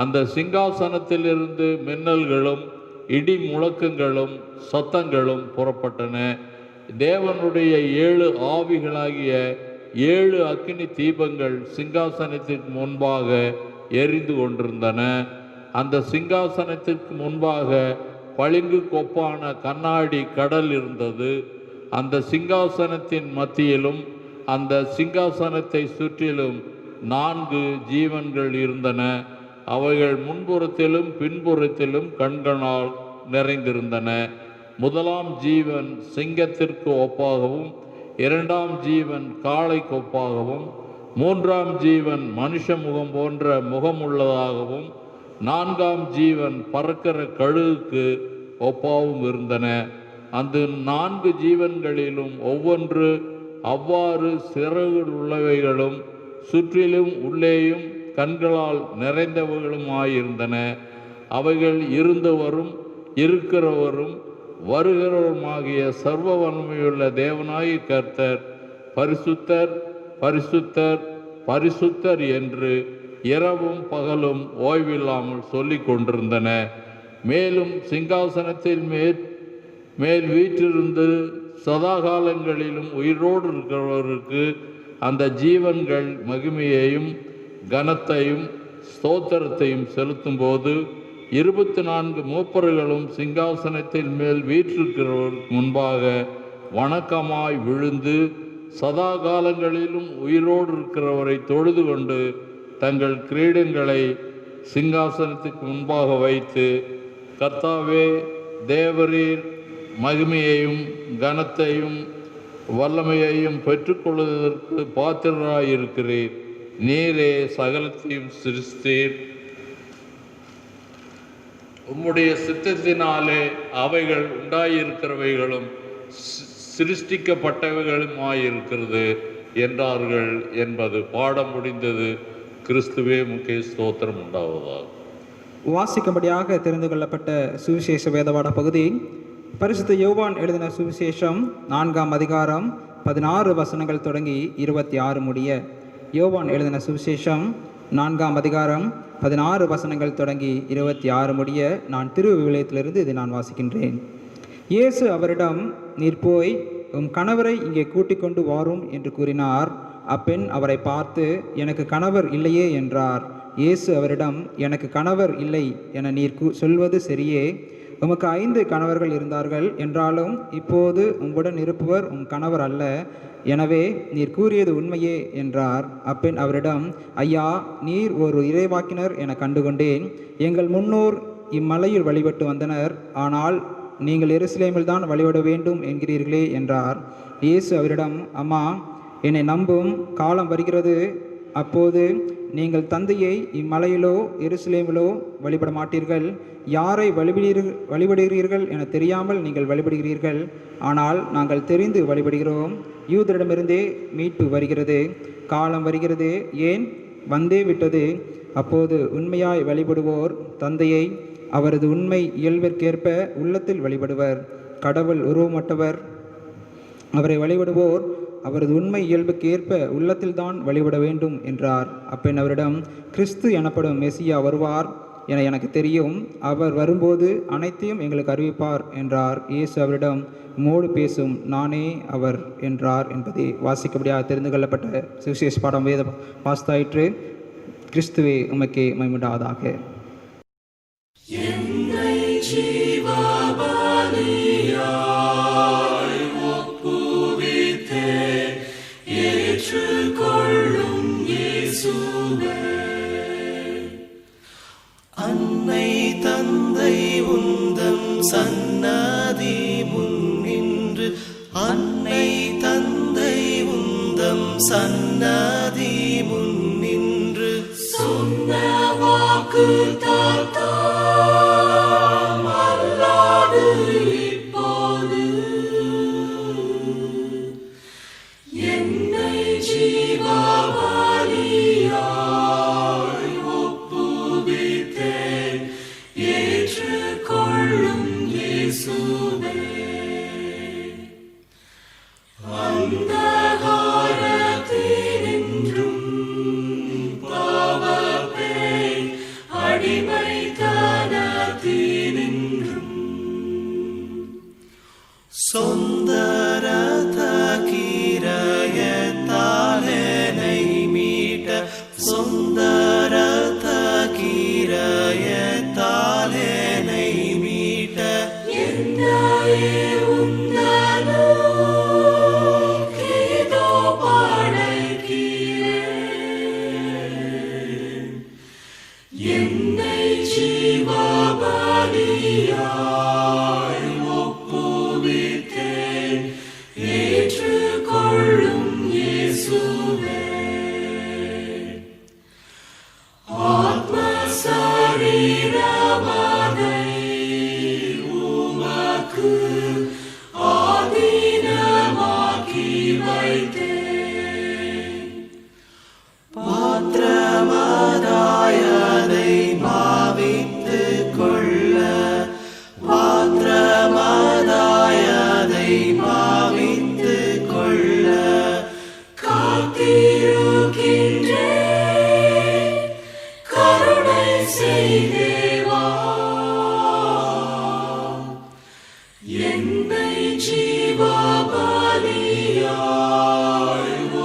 அந்த சிங்காசனத்திலிருந்து மின்னல்களும் இடி முழக்கங்களும் சத்தங்களும் புறப்பட்டன. தேவனுடைய 7 ஆவிகளாகிய 7 அக்கினி தீபங்கள் சிங்காசனத்திற்கு முன்பாக எரிந்து கொண்டிருந்தன. அந்த சிங்காசனத்திற்கு முன்பாக பளிங்கு கொப்பான கண்ணாடி கடல் இருந்தது. அந்த சிங்காசனத்தின் மத்தியிலும் அந்த சிங்காசனத்தை சுற்றிலும் 4 ஜீவன்கள் இருந்தன. அவைகள் முன்புறத்திலும் பின்புறத்திலும் கண்களால் நிறைந்திருந்தன. முதலாம் ஜீவன் சிங்கத்திற்கு ஒப்பாகவும், 2ஆம் ஜீவன் காளைக்கு ஒப்பாகவும், 3ஆம் ஜீவன் மனுஷ முகம் போன்ற முகமுள்ளதாகவும், 4ஆம் ஜீவன் பறக்கிற கழுகுக்கு ஒப்பாகவும் இருந்தன. அந்த 4 ஜீவன்களிலும் ஒவ்வொன்று அவ்வாறு சிறகுகள் உள்ளவைகளும் சுற்றிலும் உள்ளேயும் கண்களால் நிறைந்தவர்களுமாயிருந்தன. அவைகள் இருந்தவரும் இருக்கிறவரும் வருகிறவருமாகிய சர்வ வல்லமையுள்ள தேவனாகிய கர்த்தர் பரிசுத்தர் பரிசுத்தர் பரிசுத்தர் என்று இரவும் பகலும் ஓய்வில்லாமல் சொல்லிக் கொண்டிருந்தன. மேலும் சிங்காசனத்தில் மேல் வீற்றிருந்து சதாகாலங்களிலும் உயிரோடு இருக்கிறவருக்கு அந்த ஜீவன்கள் மகிமையையும் கனத்தையும் ஸ்தோத்திரத்தையும் செலுத்தும் போது 24 மூப்பர்களும் சிங்காசனத்தின் மேல் வீற்றிருக்கிறவருக்கு முன்பாக வணக்கமாய் விழுந்து சதா காலங்களிலும் உயிரோடு இருக்கிறவரை தொழுது கொண்டு தங்கள் கிரீடங்களை சிங்காசனத்துக்கு முன்பாக வைத்து, கர்த்தாவே, தேவரீர் மகிமையையும் கனத்தையும் வல்லமையையும் பெற்றுக்கொள்வதற்கு பாத்திரராயிருக்கிறீர். நீரே சகலத்தையும் சிருஷ்டீர். உம்முடைய சித்தத்தினாலே அவைகள் உண்டாயிருக்கிறவைகளும் சிருஷ்டிக்கப்பட்டவைகளுமாயிருக்கிறது என்றார்கள் என்பது பாடம் முடிந்தது. கிறிஸ்துவே முக்கிய ஸ்தோத்திரம் உண்டாவதாக. வாசிக்கும்படியாக தெரிந்து கொள்ளப்பட்ட சுவிசேஷ வேதபாட பகுதி பரிசுத்த யோவான் எழுதின சுவிசேஷம் 4ஆம் அதிகாரம் 16 வசனங்கள் தொடங்கி 26 முடிய. யோவான் எழுதின சுவிசேஷம் 4ஆம் அதிகாரம் 16 வசனங்கள் தொடங்கி 26 முடிய நான் திருவிவிலியத்திலிருந்து இதை நான் வாசிக்கின்றேன். இயேசு அவரிடம், நீர் போய் உம் கணவரை இங்கே கூட்டிக் கொண்டு வாரும் என்று கூறினார். அப்பெண் அவரை பார்த்து, எனக்கு கணவர் இல்லையே என்றார். இயேசு அவரிடம், எனக்கு கணவர் இல்லை என நீர் சொல்வது சரியே. உமக்கு 5 கணவர்கள் இருந்தார்கள். என்றாலும் இப்போது உம்முடன் இருப்பவர் உம் கணவர் அல்ல. எனவே நீர் கூறியது உண்மையே என்றார். அப்பெண் அவரிடம், ஐயா, நீர் ஒரு இறைவாக்கினர் என கண்டுகொண்டேன். எங்கள் முன்னோர் இம்மலையில் வழிபட்டு வந்தனர். ஆனால் நீங்கள் எருசலேமில் தான் வழிபட வேண்டும் என்கிறீர்களே என்றார். இயேசு அவரிடம், அம்மா, என்னை நம்பும் காலம் வருகிறது, அப்போது நீங்கள் தந்தையை இம்மலையிலோ எருசலேமிலோ வழிபட மாட்டீர்கள். யாரை வழிபடுகிறீர்கள் என தெரியாமல் நீங்கள் வழிபடுகிறீர்கள். ஆனால் நாங்கள் தெரிந்து வழிபடுகிறோம். யூதரிடமிருந்தே மீட்பு வருகிறது. காலம் வருகிறது, ஏன் வந்தே விட்டது. அப்போது உண்மையாய் வழிபடுவோர் தந்தையை அவரது உண்மை இயல்பிற்கேற்ப உள்ளத்தில் வழிபடுவர். கடவுள் உருவமற்றவர். அவரை வழிபடுவோர் அவரது உண்மை இயல்புக்கு ஏற்ப உள்ளத்தில்தான் வழிபட வேண்டும் என்றார். அப்பெண் அவரிடம், கிறிஸ்து எனப்படும் மெசியா வருவார் என எனக்கு தெரியும். அவர் வரும்போது அனைத்தையும் எங்களுக்கு அறிவிப்பார் என்றார். இயேசு அவரிடம், மோடு பேசும் நானே அவர் என்றார் என்பதை வாசிக்கப்படியாக தெரிந்து கொள்ளப்பட்ட சுவிசேஷ பாடம் வேத வாஸ்தாயிற்று. கிறிஸ்துவே உமக்கே மகிமையுண்டாவதாக. அன்னை தந்தை உந்தம் சன்னதி முன்னின்று, அன்னை தந்தை உந்தம் சன்னதி முன்னின்று சொன்ன வாக்கு தாத்தாம் அல்லாது இப்போது என்னை ஜீவபலியாய் ஒப்புவித்தேன் ஏற்றுக்கொள்ளும் இயேசுவே. அந்தகாரத்தினின்றும் பாவப்பேய் அடிமைத்தனத்தினின்றும் சொந்த ரத கிரயத்தாலனை மீட்ட, சொந்த ரத கிரயத்தாலனை மீட்ட என்னையே உந்தனோ கேதோ படைக்கிறேன். என்னை ஜீவபலியாய் ஒப்புவித்தேன் ஏற்றுக்கொள்ளும் இயேசுவே. ஆத்ம சரீரமதை உமக்கு ஆதீனமாக்கி வைத்தேன். பாத்திரமதாயதை பாவித்து கொள்ள, பாத்திரமதாயதை பாவித்து கொள்ள காத்திருக்கின்றேன். கருணை செய்தேவா, என்னை ஜீவபலியாய்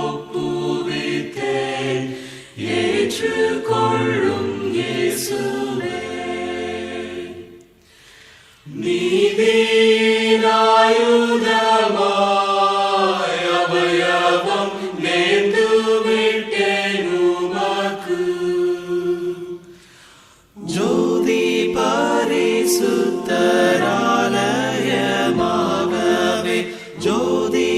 ஒப்புவித்தேன் ஏற்றுக்கொள்ளும் இயேசுவே. நீதினாயுதமாய் அபயவம் நேர்ந்து விட்டேன் உமக்கு. ஜோதி பரிசுத்தராலயமாகவே, ஜோதி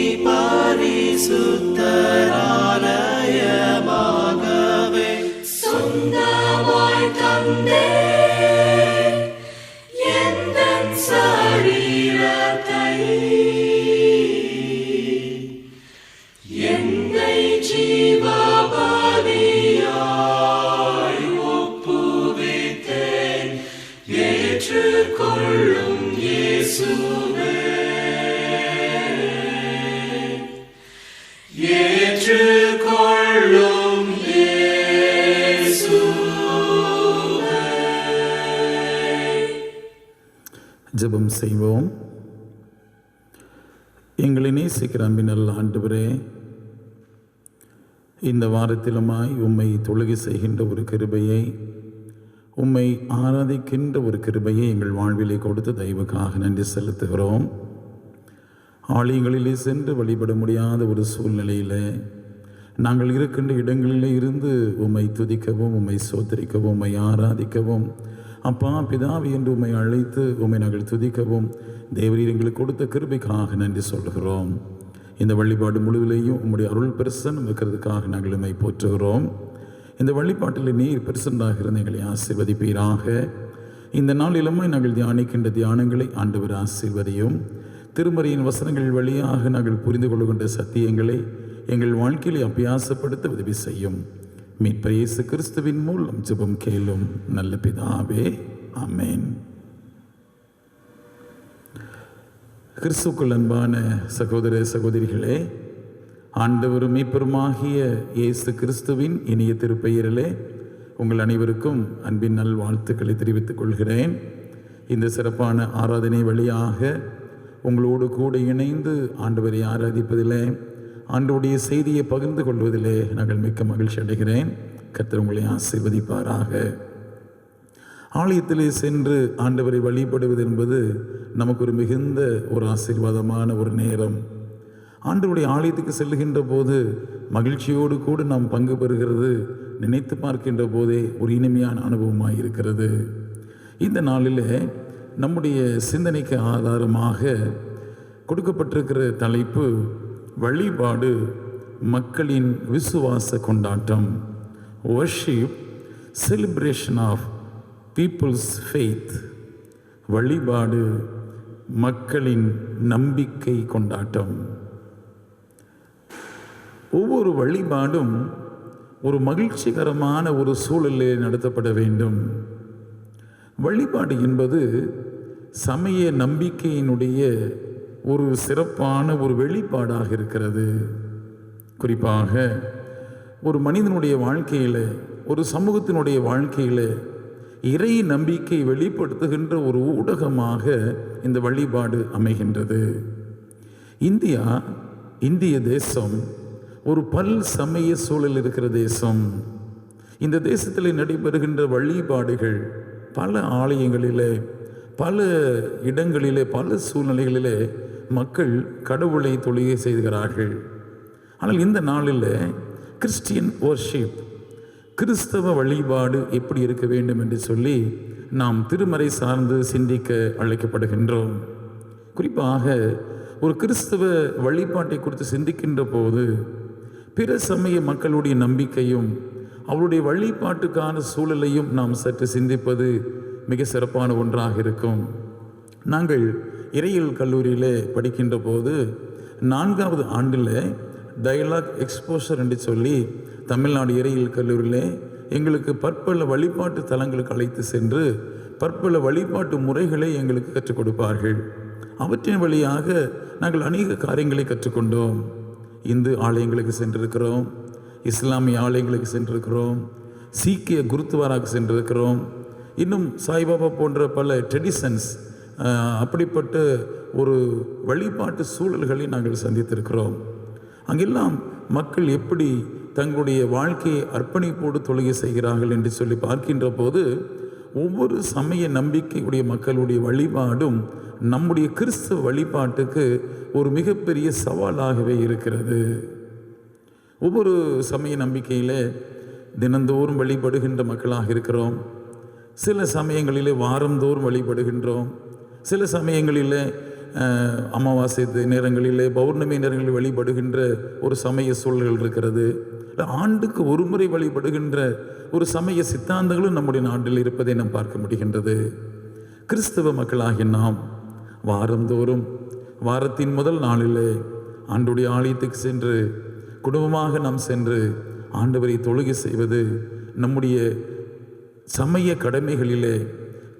பரிசுத்தராலயமாகவே சொந்தமாய் தந்தே எந்தன் சரீரத்தை. என்னை ஜீவபலியாய் ஒப்புவித்தேன் ஏற்றுக்கொள்ளும் இயேசுவே. ஏற்றுக்கொள்ளும் இயேசுவே. ஜெபம் செய்வோம். எங்களை நேசிக்கிற அன்பின் நல்ல ஆண்டவரே, இந்த வாரத்திலுமாய் உம்மை தொழுகை செய்கின்ற ஒரு கிருபையை, உம்மை ஆராதிக்கின்ற ஒரு கிருபையை எங்கள் வாழ்விலே கொடுத்த தயவுக்காக நன்றி செலுத்துகிறோம். ஆலயங்களிலே சென்று வழிபட முடியாத ஒரு சூழ்நிலையில் நாங்கள் இருக்கின்ற இடங்களிலே இருந்து உம்மை துதிக்கவும், உம்மை சோதரிக்கவும், உம்மை ஆராதிக்கவும், அப்பா பிதாவி என்று உம்மை அழைத்து உம்மை நாங்கள் துதிக்கவும் தேவரீர் எங்களுக்கு கொடுத்த கிருபைக்காக நன்றி சொல்கிறோம். இந்த வழிபாடு முழுவிலேயும் உம்முடைய அருள் பிரசன்னம் இருக்கிறதுக்காக நாங்கள் உம்மை போற்றுகிறோம். இந்த வழிபாட்டில் நீர் பிரசன்னாகிறது எங்களை ஆசீர்வதிப்பீராக. இந்த நாளிலுமாய் நாங்கள் தியானிக்கின்ற தியானங்களை ஆண்டவர் ஆசீர்வதியும். திருமறையின் வசனங்கள் வழியாக நாங்கள் புரிந்து கொள்கின்ற சத்தியங்களை எங்கள் வாழ்க்கையை அபியாசப்படுத்த உதவி செய்யும். மீட்பர் இயேசு கிறிஸ்துவின் மூலம் ஜெபம் கேளும் நல்ல பிதாவே, ஆமென். கிறிஸ்துக்குள் அன்பான சகோதர சகோதரிகளே, ஆண்டவரும் மீட்பருமாகிய இயேசு கிறிஸ்துவின் இனிய திருப்பெயரிலே உங்கள் அனைவருக்கும் அன்பின் நல் வாழ்த்துக்களை தெரிவித்துக் கொள்கிறேன். இந்த சிறப்பான ஆராதனை வழியாக உங்களோடு கூட இணைந்து ஆண்டவரை ஆராதிப்பதிலே, ஆண்டவருடைய செய்தியை பகிர்ந்து கொள்வதிலே நாங்கள் மிக்க மகிழ்ச்சி அடைகிறேன். கர்த்தர் உங்களை ஆசீர்வதிப்பாராக. ஆலயத்திலே சென்று ஆண்டவரை வழிபடுவது என்பது நமக்கு ஒரு மிகுந்த ஒரு ஆசீர்வாதமான ஒரு நேரம். ஆண்டவருடைய ஆலயத்துக்கு செல்லுகின்ற போது மகிழ்ச்சியோடு கூட நாம் பங்கு பெறுகிறது நினைத்து பார்க்கின்ற போதே ஒரு இனிமையான அனுபவமாக இருக்கிறது. இந்த நாளில் நம்முடைய சிந்தனைக்கு ஆதாரமாக கொடுக்கப்பட்டிருக்கிற தலைப்பு வழிபாடு மக்களின் விசுவாச கொண்டாட்டம். Worship celebration of people's faith. வழிபாடு மக்களின் நம்பிக்கை கொண்டாட்டம். ஒவ்வொரு வழிபாடும் ஒரு மகிழ்ச்சிகரமான ஒரு சூழலில் நடத்தப்பட வேண்டும். வழிபாடு என்பது சமய நம்பிக்கையினுடைய ஒரு சிறப்பான ஒரு வெளிப்பாடாக இருக்கிறது. குறிப்பாக ஒரு மனிதனுடைய வாழ்க்கையில், ஒரு சமூகத்தினுடைய வாழ்க்கையில் இறை நம்பிக்கை வெளிப்படுத்துகின்ற ஒரு ஊடகமாக இந்த வழிபாடு அமைகின்றது. இந்திய தேசம் ஒரு பல் சமய சூழல் இருக்கிற தேசம். இந்த தேசத்தில் நடைபெறுகின்ற வழிபாடுகள் பல ஆலயங்களிலே, பல இடங்களிலே, பல சூழ்நிலைகளிலே மக்கள் கடவுளை தொழுகை செய்கிறார்கள். ஆனால் இந்த நாளில் கிறிஸ்டியன் வர்ஷிப், கிறிஸ்தவ வழிபாடு எப்படி இருக்க வேண்டும் என்று சொல்லி நாம் திருமறை சார்ந்து சிந்திக்க அழைக்கப்படுகின்றோம். குறிப்பாக ஒரு கிறிஸ்தவ வழிபாட்டை குறித்து சிந்திக்கின்ற போது பிற சமய மக்களுடைய நம்பிக்கையும் அவருடைய வழிபாட்டுக்கான சூழலையும் நாம் சற்று சிந்திப்பது மிக சிறப்பான ஒன்றாக இருக்கும். நாங்கள் இறையியல் கல்லூரியில் படிக்கின்ற போது 4வது ஆண்டில் டயலாக் எக்ஸ்போஷர் என்று சொல்லி தமிழ்நாடு இறையியல் கல்லூரியில் எங்களுக்கு பற்பல வழிபாட்டு தலங்களுக்கு அழைத்து சென்று பற்பல வழிபாட்டு முறைகளை எங்களுக்கு கற்றுக் கொடுப்பார்கள். அவற்றின் வழியாக நாங்கள் அநேக காரியங்களை கற்றுக்கொண்டோம். இந்து ஆலயங்களுக்கு சென்றிருக்கிறோம், இஸ்லாமிய ஆலயங்களுக்கு சென்றிருக்கிறோம், சீக்கிய குருத்வாராக்கு சென்றிருக்கிறோம், இன்னும் சாய்பாபா போன்ற பல ட்ரெடிஷன்ஸ், அப்படிப்பட்ட ஒரு வழிபாட்டு சூழல்களை நாங்கள் சந்தித்திருக்கிறோம். அங்கெல்லாம் மக்கள் எப்படி தங்களுடைய வாழ்க்கையை அர்ப்பணிப்போடு தொழுகை செய்கிறார்கள் என்று சொல்லி பார்க்கின்ற போது ஒவ்வொரு சமய நம்பிக்கையுடைய மக்களுடைய வழிபாடும் நம்முடைய கிறிஸ்தவ வழிபாட்டுக்கு ஒரு மிகப்பெரிய சவாலாகவே இருக்கிறது. ஒவ்வொரு சமய நம்பிக்கையில் தினந்தோறும் வழிபடுகின்ற மக்களாக இருக்கிறோம். சில சமயங்களிலே வாரந்தோறும் வழிபடுகின்றோம். சில சமயங்களில் அமாவாசை நேரங்களிலே, பௌர்ணமி நேரங்களில் வழிபடுகின்ற ஒரு சமய சூழல்கள் இருக்கிறது. ஆண்டுக்கு ஒரு முறை வழிபடுகின்ற ஒரு சமய சித்தாந்தங்களும் நம்முடைய நாட்டில் இருப்பதை நாம் பார்க்க முடிகின்றது. கிறிஸ்தவ மக்களாகிய நாம் வாரந்தோறும் வாரத்தின் முதல் நாளிலே ஆண்டுடைய ஆலயத்துக்கு சென்று குடும்பமாக நாம் சென்று ஆண்டவரை தொழுகை செய்வது நம்முடைய சமய கடமைகளிலே,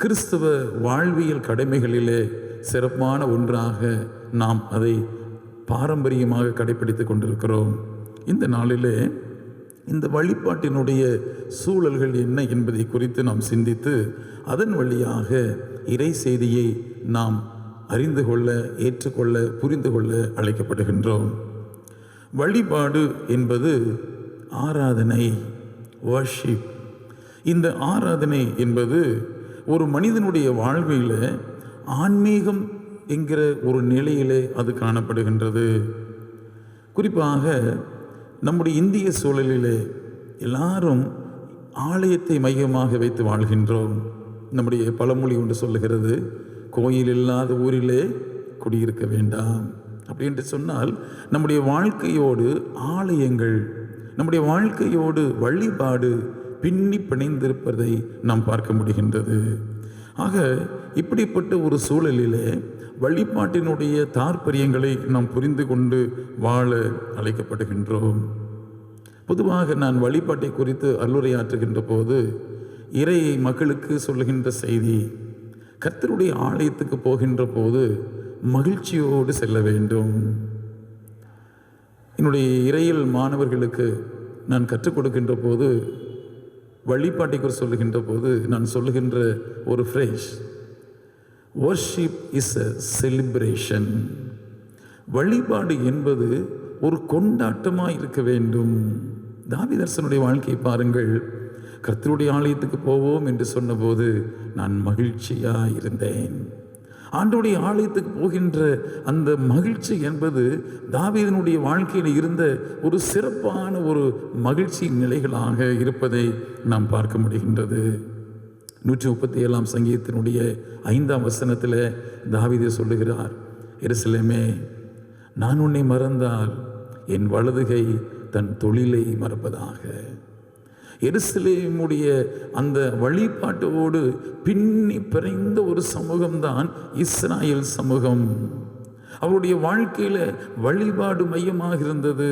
கிறிஸ்தவ வாழ்வியல் கடமைகளிலே சிறப்பான ஒன்றாக நாம் அதை பாரம்பரியமாக கடைபிடித்து கொண்டிருக்கிறோம். இந்த நாளிலே இந்த வழிபாட்டினுடைய சூழல்கள் என்ன என்பதை குறித்து நாம் சிந்தித்து அதன் வழியாக இறை செய்தியை நாம் அறிந்து கொள்ள, ஏற்றுக்கொள்ள, புரிந்து கொள்ள அழைக்கப்படுகின்றோம். வழிபாடு என்பது ஆராதனை, வர்ஷிப். இந்த ஆராதனை என்பது ஒரு மனிதனுடைய வாழ்வில் ஆன்மீகம் என்கிற ஒரு நிலையிலே அது காணப்படுகின்றது. குறிப்பாக நம்முடைய இந்திய சூழலிலே எல்லாரும் ஆலயத்தை மையமாக வைத்து வாழ்கின்றோம். நம்முடைய பழமொழி ஒன்று சொல்லுகிறது, கோயில் இல்லாத ஊரிலே குடியிருக்க வேண்டாம். அப்படி என்று சொன்னால் நம்முடைய வாழ்க்கையோடு ஆலயங்கள், நம்முடைய வாழ்க்கையோடு வழிபாடு பின்னி பிணைந்திருப்பதை நாம் பார்க்க முடிகின்றது. ஆக இப்படிப்பட்ட ஒரு சூழலிலே வழிபாட்டினுடைய தாற்பயங்களை நாம் புரிந்து கொண்டு வாழ அழைக்கப்படுகின்றோம். பொதுவாக நான் வழிபாட்டை குறித்து அல்லுரையாற்றுகின்ற போது இறை மக்களுக்கு சொல்லுகின்ற செய்தி, கர்த்தருடைய ஆலயத்துக்கு போகின்ற போது மகிழ்ச்சியோடு செல்ல வேண்டும். என்னுடைய இறையியல் மாணவர்களுக்கு நான் கற்றுக் கொடுக்கின்ற போது, வழிபாட்டை குறித்து சொல்லுகின்ற போது நான் சொல்லுகின்ற ஒரு phrase, worship is a celebration. வழிபாடு என்பது ஒரு கொண்டாட்டமாக இருக்க வேண்டும். தாவீதரசனுடைய வாழ்க்கையை பாருங்கள். கர்த்தருடைய ஆலயத்துக்கு போவோம் என்று சொன்னபோது நான் மகிழ்ச்சியாக இருந்தேன். ஆண்டவருடைய ஆலயத்துக்கு போகின்ற அந்த மகிழ்ச்சி என்பது தாவீதினுடைய வாழ்க்கையில் இருந்த ஒரு சிறப்பான ஒரு மகிழ்ச்சி நிலைகளாக இருப்பதை நாம் பார்க்க முடிகின்றது. 137ஆம் சங்கீதத்தினுடைய 5ஆம் வசனத்தில் தாவீது சொல்லுகிறார், எருசலேமே, நான் உன்னை மறந்தால் என் வலதுகை தன் தொழிலை மறப்பதாக. எருசலேமுடைய அந்த வழிபாட்டோடு பின்னி பிறைந்த ஒரு சமூகம்தான் இஸ்ராயேல் சமூகம். அவருடைய வாழ்க்கையில வழிபாடு மையமாக இருந்தது.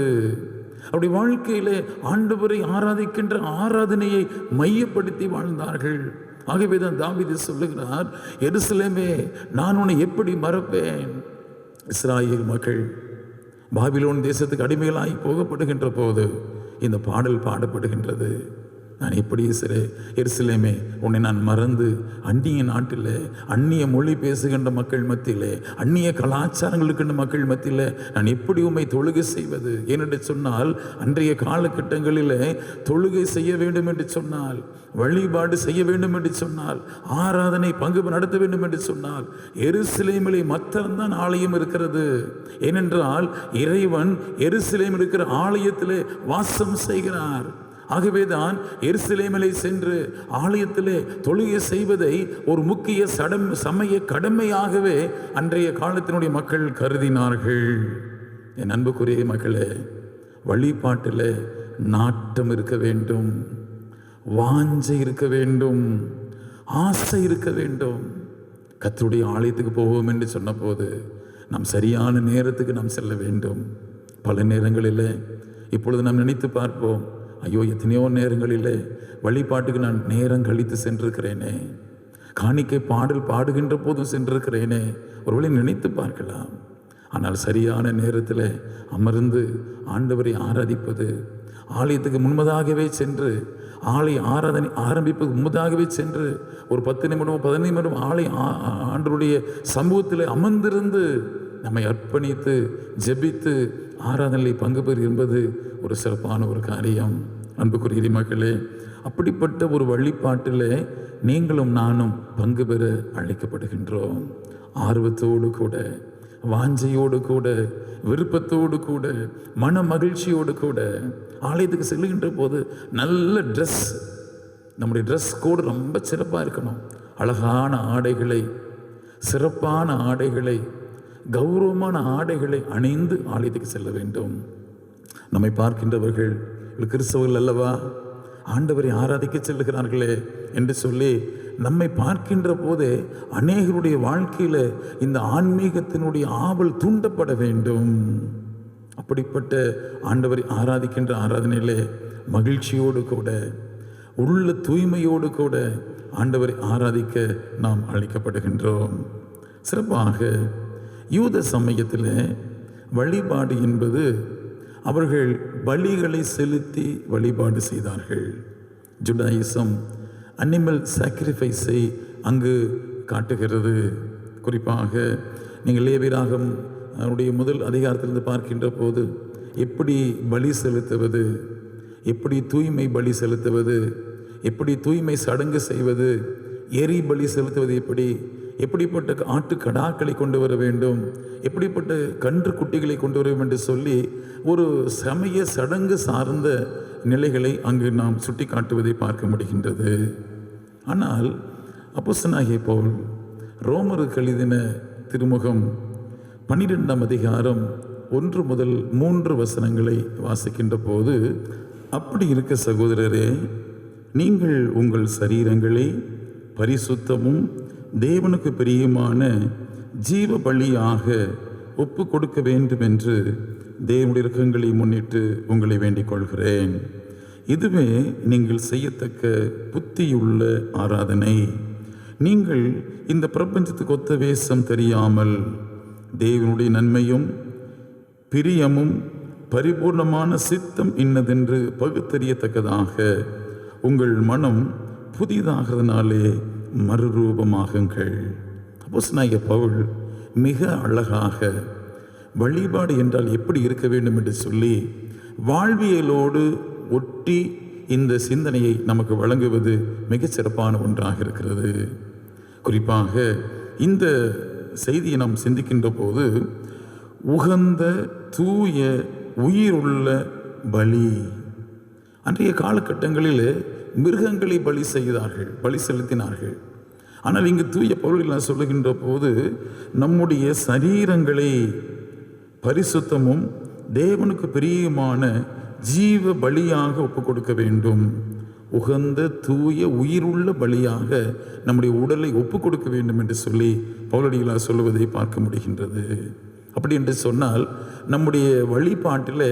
அவருடைய வாழ்க்கையில ஆண்டவரை ஆராதிக்கின்ற ஆராதனையை மையப்படுத்தி வாழ்ந்தார்கள். ஆகவே தான் தாவீது சொல்லுகிறார், எருசலேமே, நான் உன்னை எப்படி மறப்பேன். இஸ்ராயேல் மக்கள் பாபிலோன் தேசத்துக்கு அடிமைகளாய் போகப்படுகின்ற போது இந்த பாடல் பாடப்படுகின்றது. நான் எப்படி எருசலேமே, உன்னை நான் மறந்து அந்நிய நாட்டில் அந்நிய மொழி பேசுகின்ற மக்கள் மத்தியில், அந்நிய கலாச்சாரங்களுக்கின்ற மக்கள் மத்தியில் நான் எப்படி உம்மை தொழுகை செய்வது? ஏனென்று சொன்னால் அன்றைய காலகட்டங்களில் தொழுகை செய்ய வேண்டும் என்று சொன்னால், வழிபாடு செய்ய வேண்டும் என்று சொன்னால், ஆராதனை பங்கு நடத்த வேண்டும் என்று சொன்னால் எருசலேமிலே மாத்திரம்தான் ஆலயம் இருக்கிறது. ஏனென்றால் இறைவன் எருசலேமில் இருக்கிற ஆலயத்திலே வாசம் செய்கிறார். ஆகவேதான் எருசலேமிலே சென்று ஆலயத்திலே தொழுகை செய்வதை ஒரு முக்கிய சமய கடமையாகவே அன்றைய காலத்தினுடைய மக்கள் கருதினார்கள். என் அன்புக்குரிய மக்களே, வழிபாட்டில் நாட்டம் இருக்க வேண்டும், வாஞ்சை இருக்க வேண்டும், ஆசை இருக்க வேண்டும். கர்த்தருடைய ஆலயத்துக்கு போவோம் என்று சொன்னபோது நாம் சரியான நேரத்துக்கு நாம் செல்ல வேண்டும். பல நேரங்களில் இப்பொழுது நாம் நினைத்து பார்ப்போம், ஐயோ, எத்தனையோ நேரங்களில் வழிபாட்டுக்கு நான் நேரம் கழித்து சென்றிருக்கிறேனே, காணிக்கை பாடல் பாடுகின்ற போதும் சென்றிருக்கிறேனே, ஒருவேளை நினைத்து பார்க்கலாம். ஆனால் சரியான நேரத்தில் அமர்ந்து ஆண்டவரை ஆராதிப்பது, ஆலயத்துக்கு முன்பதாகவே சென்று ஆலய ஆராதனை ஆரம்பிப்பதுக்கு முன்பதாகவே சென்று ஒரு 10 நிமிடம் 15 நிமிடம் ஆண்டவருடைய சமூகத்தில் அமர்ந்திருந்து நம்மை அர்ப்பணித்து ஜெபித்து ஆராதனையில் பங்கு பெறு என்பது ஒரு சிறப்பான ஒரு காரியம். அன்புக்குரிய மக்களே, அப்படிப்பட்ட ஒரு வழிபாட்டில் நீங்களும் நானும் பங்கு பெற அழைக்கப்படுகின்றோம். ஆர்வத்தோடு கூட, வாஞ்சையோடு கூட, விருப்பத்தோடு கூட, மன மகிழ்ச்சியோடு கூட ஆலயத்துக்கு செல்லுகின்ற போது நல்ல ட்ரெஸ், நம்முடைய ட்ரெஸ் கோடு ரொம்ப சிறப்பாக இருக்கணும். அழகான ஆடைகளை, சிறப்பான ஆடைகளை, கௌரவமான ஆடைகளை அணிந்து ஆலயத்துக்கு செல்ல வேண்டும். நம்மை பார்க்கின்றவர்கள் கிறிஸ்தவர்கள் அல்லவா, ஆண்டவரை ஆராதிக்க செல்லுகிறார்களே என்று சொல்லி நம்மை பார்க்கின்ற போதே அநேகருடைய வாழ்க்கையில் இந்த ஆன்மீகத்தினுடைய ஆவல் தூண்டப்பட வேண்டும். அப்படிப்பட்ட ஆண்டவரை ஆராதிக்கின்ற ஆராதனையிலே மகிழ்ச்சியோடு கூட, உள்ள தூய்மையோடு கூட ஆண்டவரை ஆராதிக்க நாம் அழைக்கப்படுகின்றோம். சிறப்பாக யூத சமயத்தில் வழிபாடு என்பது அவர்கள் பலிகளை செலுத்தி வழிபாடு செய்தார்கள். ஜுடாயிசம் அனிமல் சாக்ரிஃபைஸை அங்கு காட்டுகிறது. குறிப்பாக நீங்கள் லேவியராகம் அவருடைய முதல் அதிகாரத்திலிருந்து பார்க்கின்ற போது எப்படி பலி செலுத்துவது, எப்படி தூய்மை பலி செலுத்துவது, எப்படி தூய்மை சடங்கு செய்வது, எரி பலி செலுத்துவது, எப்படிப்பட்ட ஆட்டு கடாக்களை கொண்டு வர வேண்டும், எப்படிப்பட்ட கன்று குட்டிகளை கொண்டு வர வேண்டும் என்று சொல்லி ஒரு சமய சடங்கு சார்ந்த நிலைகளை அங்கு நாம் சுட்டி காட்டுவதை பார்க்க முடிகின்றது. ஆனால் அப்போஸ்தலனாகிய பவுல் ரோமருக்கு எழுதின திருமுகம் 12ஆம் அதிகாரம் 1 முதல் 3 வசனங்களை வாசிக்கின்ற போது, அப்படி இருக்க சகோதரரே, நீங்கள் உங்கள் சரீரங்களை பரிசுத்தமும் தேவனுக்கு பிரியமான ஜீவ பலியாக ஒப்பு கொடுக்க வேண்டும் என்று தேவனுடைய இரக்கங்களை முன்னிட்டு உங்களை வேண்டிக் கொள்கிறேன். இதுவே நீங்கள் செய்யத்தக்க புத்தியுள்ள ஆராதனை. நீங்கள் இந்த பிரபஞ்சத்துக்கு ஒத்த வேஷம் தெரியாமல் தேவனுடைய நன்மையும் பிரியமும் பரிபூர்ணமான சித்தம் இன்னதென்று பகுத்தறியத்தக்கதாக உங்கள் மனம் புதிதாகிறதுனாலே மறுரூபமாகுங்கள். அப்போஸ்தலனாகிய பவுல் மிக அழகாக வழிபாடு என்றால் எப்படி இருக்க வேண்டும் என்று சொல்லி வாழ்வியலோடு ஒட்டி இந்த சிந்தனையை நமக்கு வழங்குவது மிகச் சிறப்பான ஒன்றாக இருக்கிறது. குறிப்பாக இந்த செய்தியை நாம் சிந்திக்கின்ற போது உகந்த தூய உயிருள்ள பலி. அன்றைய காலகட்டங்களில் மிருகங்களை பலி செய்தார்கள், பலி செலுத்தினார்கள். ஆனால் இங்கு தூய பவுல் சொல்லுகின்ற போது நம்முடைய சரீரங்களை பரிசுத்தமும் தேவனுக்கு பிரியமான ஜீவ பலியாக ஒப்பு கொடுக்க வேண்டும். உகந்த தூய உயிருள்ள பலியாக நம்முடைய உடலை ஒப்பு கொடுக்க வேண்டும் என்று சொல்லி பவுலடிகளார் சொல்லுவதை பார்க்க முடிகின்றது. அப்படி என்று சொன்னால் நம்முடைய வழிபாட்டில்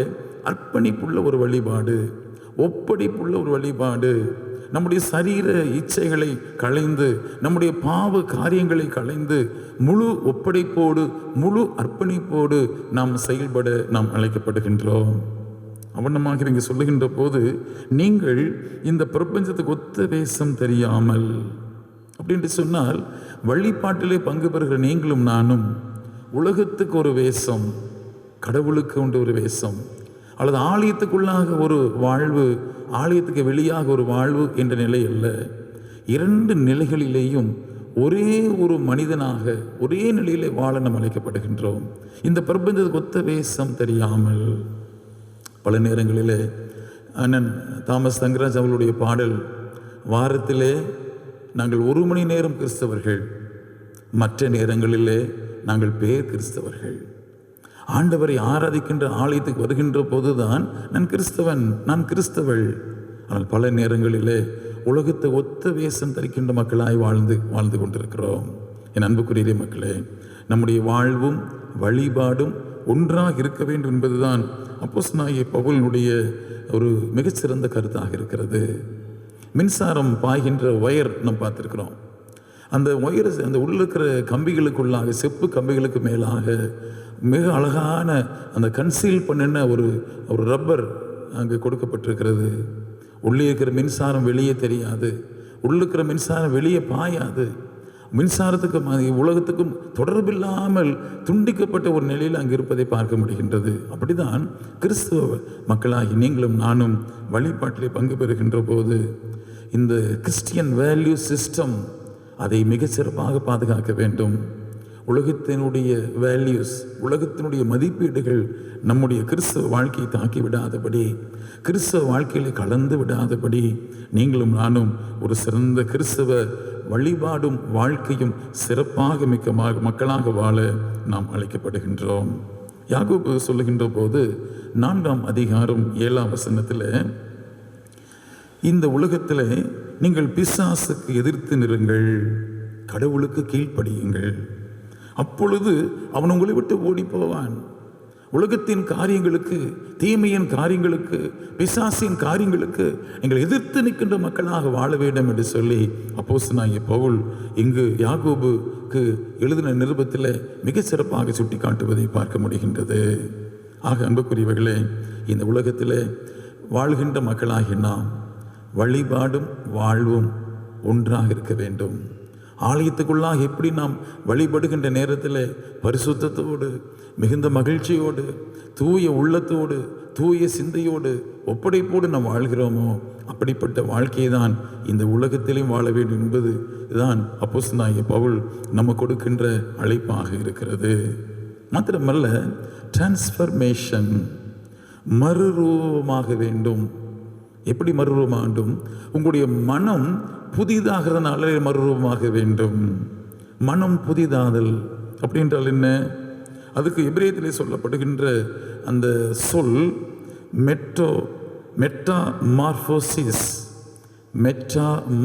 அர்ப்பணிப்புள்ள ஒரு வழிபாடு, ஒப்படைப்புள்ள ஒரு வழிபாடு, நம்முடைய சரீர இச்சைகளை களைந்து நம்முடைய பாவ காரியங்களை களைந்து முழு ஒப்படைப்போடு முழு அர்ப்பணிப்போடு நாம் செயல்பட நாம் அழைக்கப்படுகின்றோம். அவனமாக இங்கே சொல்லுகின்ற போது நீங்கள் இந்த பிரபஞ்சத்துக்கு ஒத்த வேஷம் தெரியாமல், அப்படின்ட்டு சொன்னால் வழிபாட்டிலே பங்கு பெறுகிற நீங்களும் நானும் உலகத்துக்கு ஒரு வேஷம், கடவுளுக்கு உண்டு ஒரு வேஷம், அல்லது ஆலயத்துக்குள்ளாக ஒரு வாழ்வு, ஆலயத்துக்கு வெளியாக ஒரு வாழ்வு என்ற நிலை அல்ல. இரண்டு நிலைகளிலேயும் ஒரே ஒரு மனிதனாக ஒரே நிலையிலே வாழ நாம் அழைக்கப்படுகின்றோம். இந்த பிரபஞ்சத்துக்கு ஒத்த வேஷம் தெரியாமல். பல நேரங்களில் அண்ணன் தாமஸ் தங்கராஜ் அவர்களுடைய பாடல், வாரத்திலே நாங்கள் 1 மணி நேரம் கிறிஸ்தவர்கள், மற்ற நேரங்களிலே நாங்கள் பேர் கிறிஸ்தவர்கள். ஆண்டவரை ஆராதிக்கின்ற ஆலயத்துக்கு வருகின்ற போதுதான் நான் கிறிஸ்தவன், நான் கிறிஸ்தவள். ஆனால் பல நேரங்களிலே உலகத்தை ஒத்த வேஷம் தரிக்கின்ற மக்களாய் வாழ்ந்து கொண்டிருக்கிறோம். என் அன்புக்குரிய மக்களே, நம்முடைய வாழ்வும் வழிபாடும் ஒன்றாக இருக்க வேண்டும் என்பதுதான் அப்போஸ்தலனாகிய பவுலினுடைய ஒரு மிகச்சிறந்த கருத்தாக இருக்கிறது. மின்சாரம் பாய்கின்ற ஒயர் நாம் பார்த்துருக்கிறோம். அந்த ஒயர் அந்த உள்ள இருக்கிற கம்பிகளுக்குள்ளாக, செப்பு கம்பிகளுக்கு மேலாக மிக அழகான அந்த கன்சீல் பண்ணின ஒரு ரப்பர் அங்கே கொடுக்கப்பட்டிருக்கிறது. உள்ளே இருக்கிற மின்சாரம் வெளியே தெரியாது, உள்ளே இருக்கிற மின்சாரம் வெளியே பாயாது. மின்சாரத்துக்கும் உலகத்துக்கும் தொடர்பில்லாமல் துண்டிக்கப்பட்ட ஒரு நிலையில் அங்கே இருப்பதை பார்க்க முடிகின்றது. அப்படிதான் கிறிஸ்துவ மக்களாகி நீங்களும் நானும் வழிபாட்டிலே பங்கு பெறுகின்ற போது இந்த கிறிஸ்டியன் வேல்யூ சிஸ்டம் அதை மிகச்சிறப்பாக பாதுகாக்க வேண்டும். உலகத்தினுடைய வேல்யூஸ், உலகத்தினுடைய மதிப்பீடுகள் நம்முடைய கிறிஸ்தவ வாழ்க்கையை தாக்கி விடாதபடி, கிறிஸ்தவ வாழ்க்கையில் கலந்து விடாதபடி நீங்களும் நானும் ஒரு சிறந்த கிறிஸ்தவ வழிபாடும் வாழ்க்கையும் சிறப்பாக மிக்க மக்களாக வாழ நாம் அழைக்கப்படுகின்றோம். யாக்கோபு சொல்லுகின்ற போது 4ஆம் அதிகாரம் 7ஆம் வசனத்தில், இந்த உலகத்தில் நீங்கள் பிசாசுக்கு எதிர்த்து நிறுங்கள், கடவுளுக்கு கீழ்ப்படியுங்கள், அப்பொழுது அவன் உங்களை விட்டு ஓடி போவான். உலகத்தின் காரியங்களுக்கு, தீமையின் காரியங்களுக்கு, பிசாசின் காரியங்களுக்கு நீங்கள் எதிர்த்து நிற்கின்ற மக்களாக வாழ வேண்டும் என்று சொல்லி அப்போஸ்தலனாகிய பவுல் இங்கு யாக்கோபுக்கு எழுதின நிருபத்தில் மிக சிறப்பாக சுட்டி காட்டுவதை பார்க்க முடிகின்றது. ஆக அன்புக்குரியவர்களே, இந்த உலகத்தில் வாழ்கின்ற மக்களாகி நாம் வழிபாடும் வாழ்வும் ஒன்றாக இருக்க வேண்டும். ஆலயத்துக்குள்ளாக எப்படி நாம் வழிபடுகின்ற நேரத்தில் பரிசுத்தத்தோடு, மிகுந்த மகிழ்ச்சியோடு, தூய உள்ளத்தோடு, தூய சிந்தையோடு, ஒப்படைப்போடு நாம் வாழ்கிறோமோ அப்படிப்பட்ட வாழ்க்கையை தான் இந்த உலகத்திலையும் வாழ வேண்டும் என்பது தான் அப்போஸ்தலனாகிய பவுல் நம்ம கொடுக்கின்ற அழைப்பாக இருக்கிறது. மாத்திரமல்ல, டிரான்ஸ்ஃபர்மேஷன், மறுரூபமாக வேண்டும். எப்படி மறுரூபமாகும்? உங்களுடைய மனம் புதிதாகிறதுனால மறுரூபமாக வேண்டும். மனம் புதிதாதல் அப்படின்றால் என்ன? அதுக்கு எபிரேயத்திலே சொல்லப்படுகின்ற அந்த சொல் மெட்டா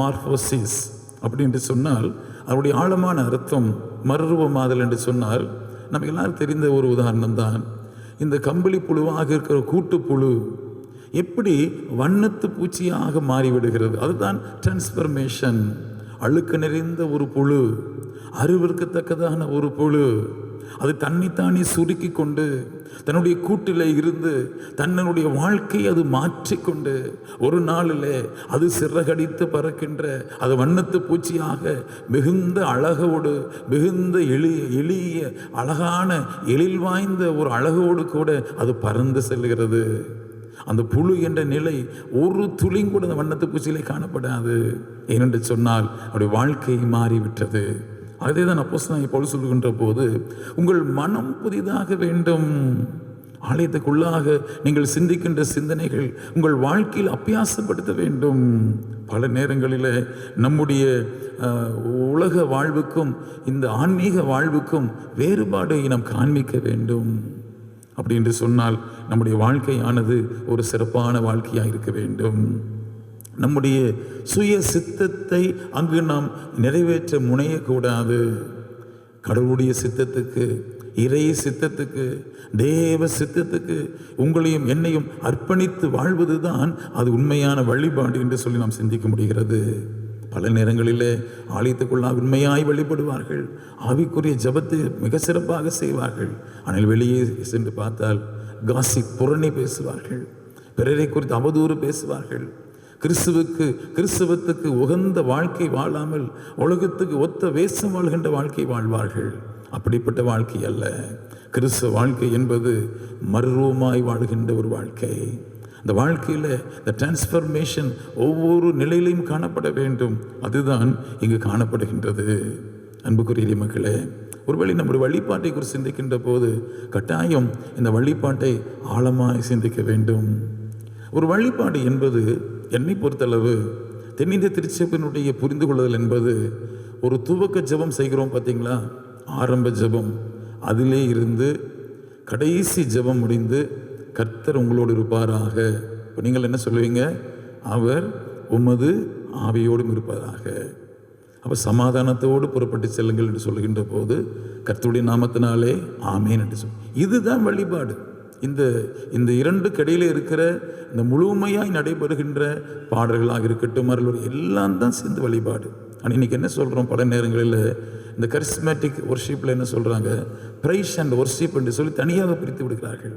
மார்போசிஸ் அப்படின்ட்டு சொன்னால் அவருடைய ஆழமான அர்த்தம் மறுரூபமாதல் என்று சொன்னால் நமக்கு எல்லாரும் தெரிந்த ஒரு உதாரணம் தான். இந்த கம்பளி புழுவாக இருக்கிற கூட்டுப்புழு எப்படி வண்ணத்து பூச்சியாக மாறிவிடுகிறது, அதுதான் டிரான்ஸ்ஃபர்மேஷன். அழுக்கு நிறைந்த ஒரு புழு, அருவருக்கத்தக்கதான ஒரு புழு, அது தன்னைத்தானே சுருக்கி கொண்டு தன்னுடைய கூட்டில் இருந்து தன்னுடைய வாழ்க்கையை அது மாற்றிக்கொண்டு ஒரு நாளில் அது சிறகடித்து பறக்கின்ற அது வண்ணத்து பூச்சியாக மிகுந்த அழகோடு, மிகுந்த எளிய அழகான எழில் வாய்ந்த ஒரு அழகோடு கூட அது பறந்து செல்கிறது. அந்த புழு என்ற நிலை ஒரு துளியும் கூட அந்த வண்ணத்து பூச்சியிலே காணப்படாது. ஏனென்று சொன்னால் அவருடைய வாழ்க்கை மாறிவிட்டது. அதே தான் அப்போஸ்தலனாகிய பவுல் சொல்லுகின்ற போது, உங்கள் மனம் புதிதாக வேண்டும். ஆலயத்துக்குள்ளாக நீங்கள் சிந்திக்கின்ற சிந்தனைகள் உங்கள் வாழ்க்கையில் அபியாசப்படுத்த வேண்டும். பல நேரங்களில் நம்முடைய உலக வாழ்வுக்கும் இந்த ஆன்மீக வாழ்வுக்கும் வேறுபாடை நாம் காண்பிக்க வேண்டும். அப்படி என்று சொன்னால் நம்முடைய வாழ்க்கையானது ஒரு சிறப்பான வாழ்க்கையாக இருக்க வேண்டும். நம்முடைய சுய சித்தத்தை அங்கு நாம் நிறைவேற்ற முனையக்கூடாது. கடவுளுடைய சித்தத்துக்கு, இறை சித்தத்துக்கு, தேவ சித்தத்துக்கு உங்களையும் என்னையும் அர்ப்பணித்து வாழ்வதுதான் அது உண்மையான வழிபாடு என்று சொல்லி நாம் சிந்திக்க முடிகிறது. பல நேரங்களிலே ஆலயத்துக்குள்ளாக உண்மையாய் வழிபடுவார்கள், ஆவிக்குரிய ஜபத்தை மிக சிறப்பாக செய்வார்கள். ஆனால் வெளியே சென்று பார்த்தால் காசிப், புரணி பேசுவார்கள், பிறரை குறித்து அவதூறு பேசுவார்கள், கிறிஸ்துவத்துக்கு உகந்த வாழ்க்கை வாழாமல் உலகத்துக்கு ஒத்த வேஷம் வாழ்கின்ற வாழ்க்கை வாழ்வார்கள். அப்படிப்பட்ட வாழ்க்கை அல்ல. கிறிஸ்துவ வாழ்க்கை என்பது மறுரூபமாய் வாழ்கின்ற ஒரு வாழ்க்கை. அந்த வாழ்க்கையில் இந்த டிரான்ஸ்ஃபர்மேஷன் ஒவ்வொரு நிலையிலையும் காணப்பட வேண்டும். அதுதான் இங்கு காணப்படுகின்றது. அன்புக்குரிய மக்களே, ஒருவேளை நம்முடைய வழிபாட்டை குறித்து சிந்திக்கின்ற போது கட்டாயம் இந்த வழிபாட்டை ஆழமாய் சிந்திக்க வேண்டும். ஒரு வழிபாடு என்பது என்னை பொறுத்தளவு தென்னிந்திய திருச்சபையினுடைய புரிந்து கொள்ளுதல் என்பது ஒரு துவக்க ஜெபம் செய்கிறோம் பார்த்தீங்களா, ஆரம்ப ஜெபம், அதிலே இருந்து கடைசி ஜெபம் முடிந்து கர்த்தர் உங்களோடு இருப்பாராக. இப்போ நீங்கள் என்ன சொல்லுவீங்க? அவர் உமது ஆவியோடும் இருப்பதாக. அப்போ சமாதானத்தோடு புறப்பட்டு செல்லுங்கள் என்று சொல்லுகின்ற போது கர்த்தருடைய நாமத்தினாலே ஆமேன் என்று இதுதான் வழிபாடு. இந்த இரண்டு கடையில் இருக்கிற இந்த முழுமையாய் நடைபெறுகின்ற பாடல்களாக இருக்கட்டும், அருள் எல்லாம் தான் சேர்ந்து வழிபாடு. ஆனால் இன்றைக்கி என்ன சொல்கிறோம், பல நேரங்களில் இந்த கரிஸ்மேட்டிக் ஒர்ஷிப்பில் என்ன சொல்கிறாங்க, ப்ரைஸ் அண்ட் ஒர்ஷிப் என்று சொல்லி தனியாக பிரித்து விடுகிறார்கள்.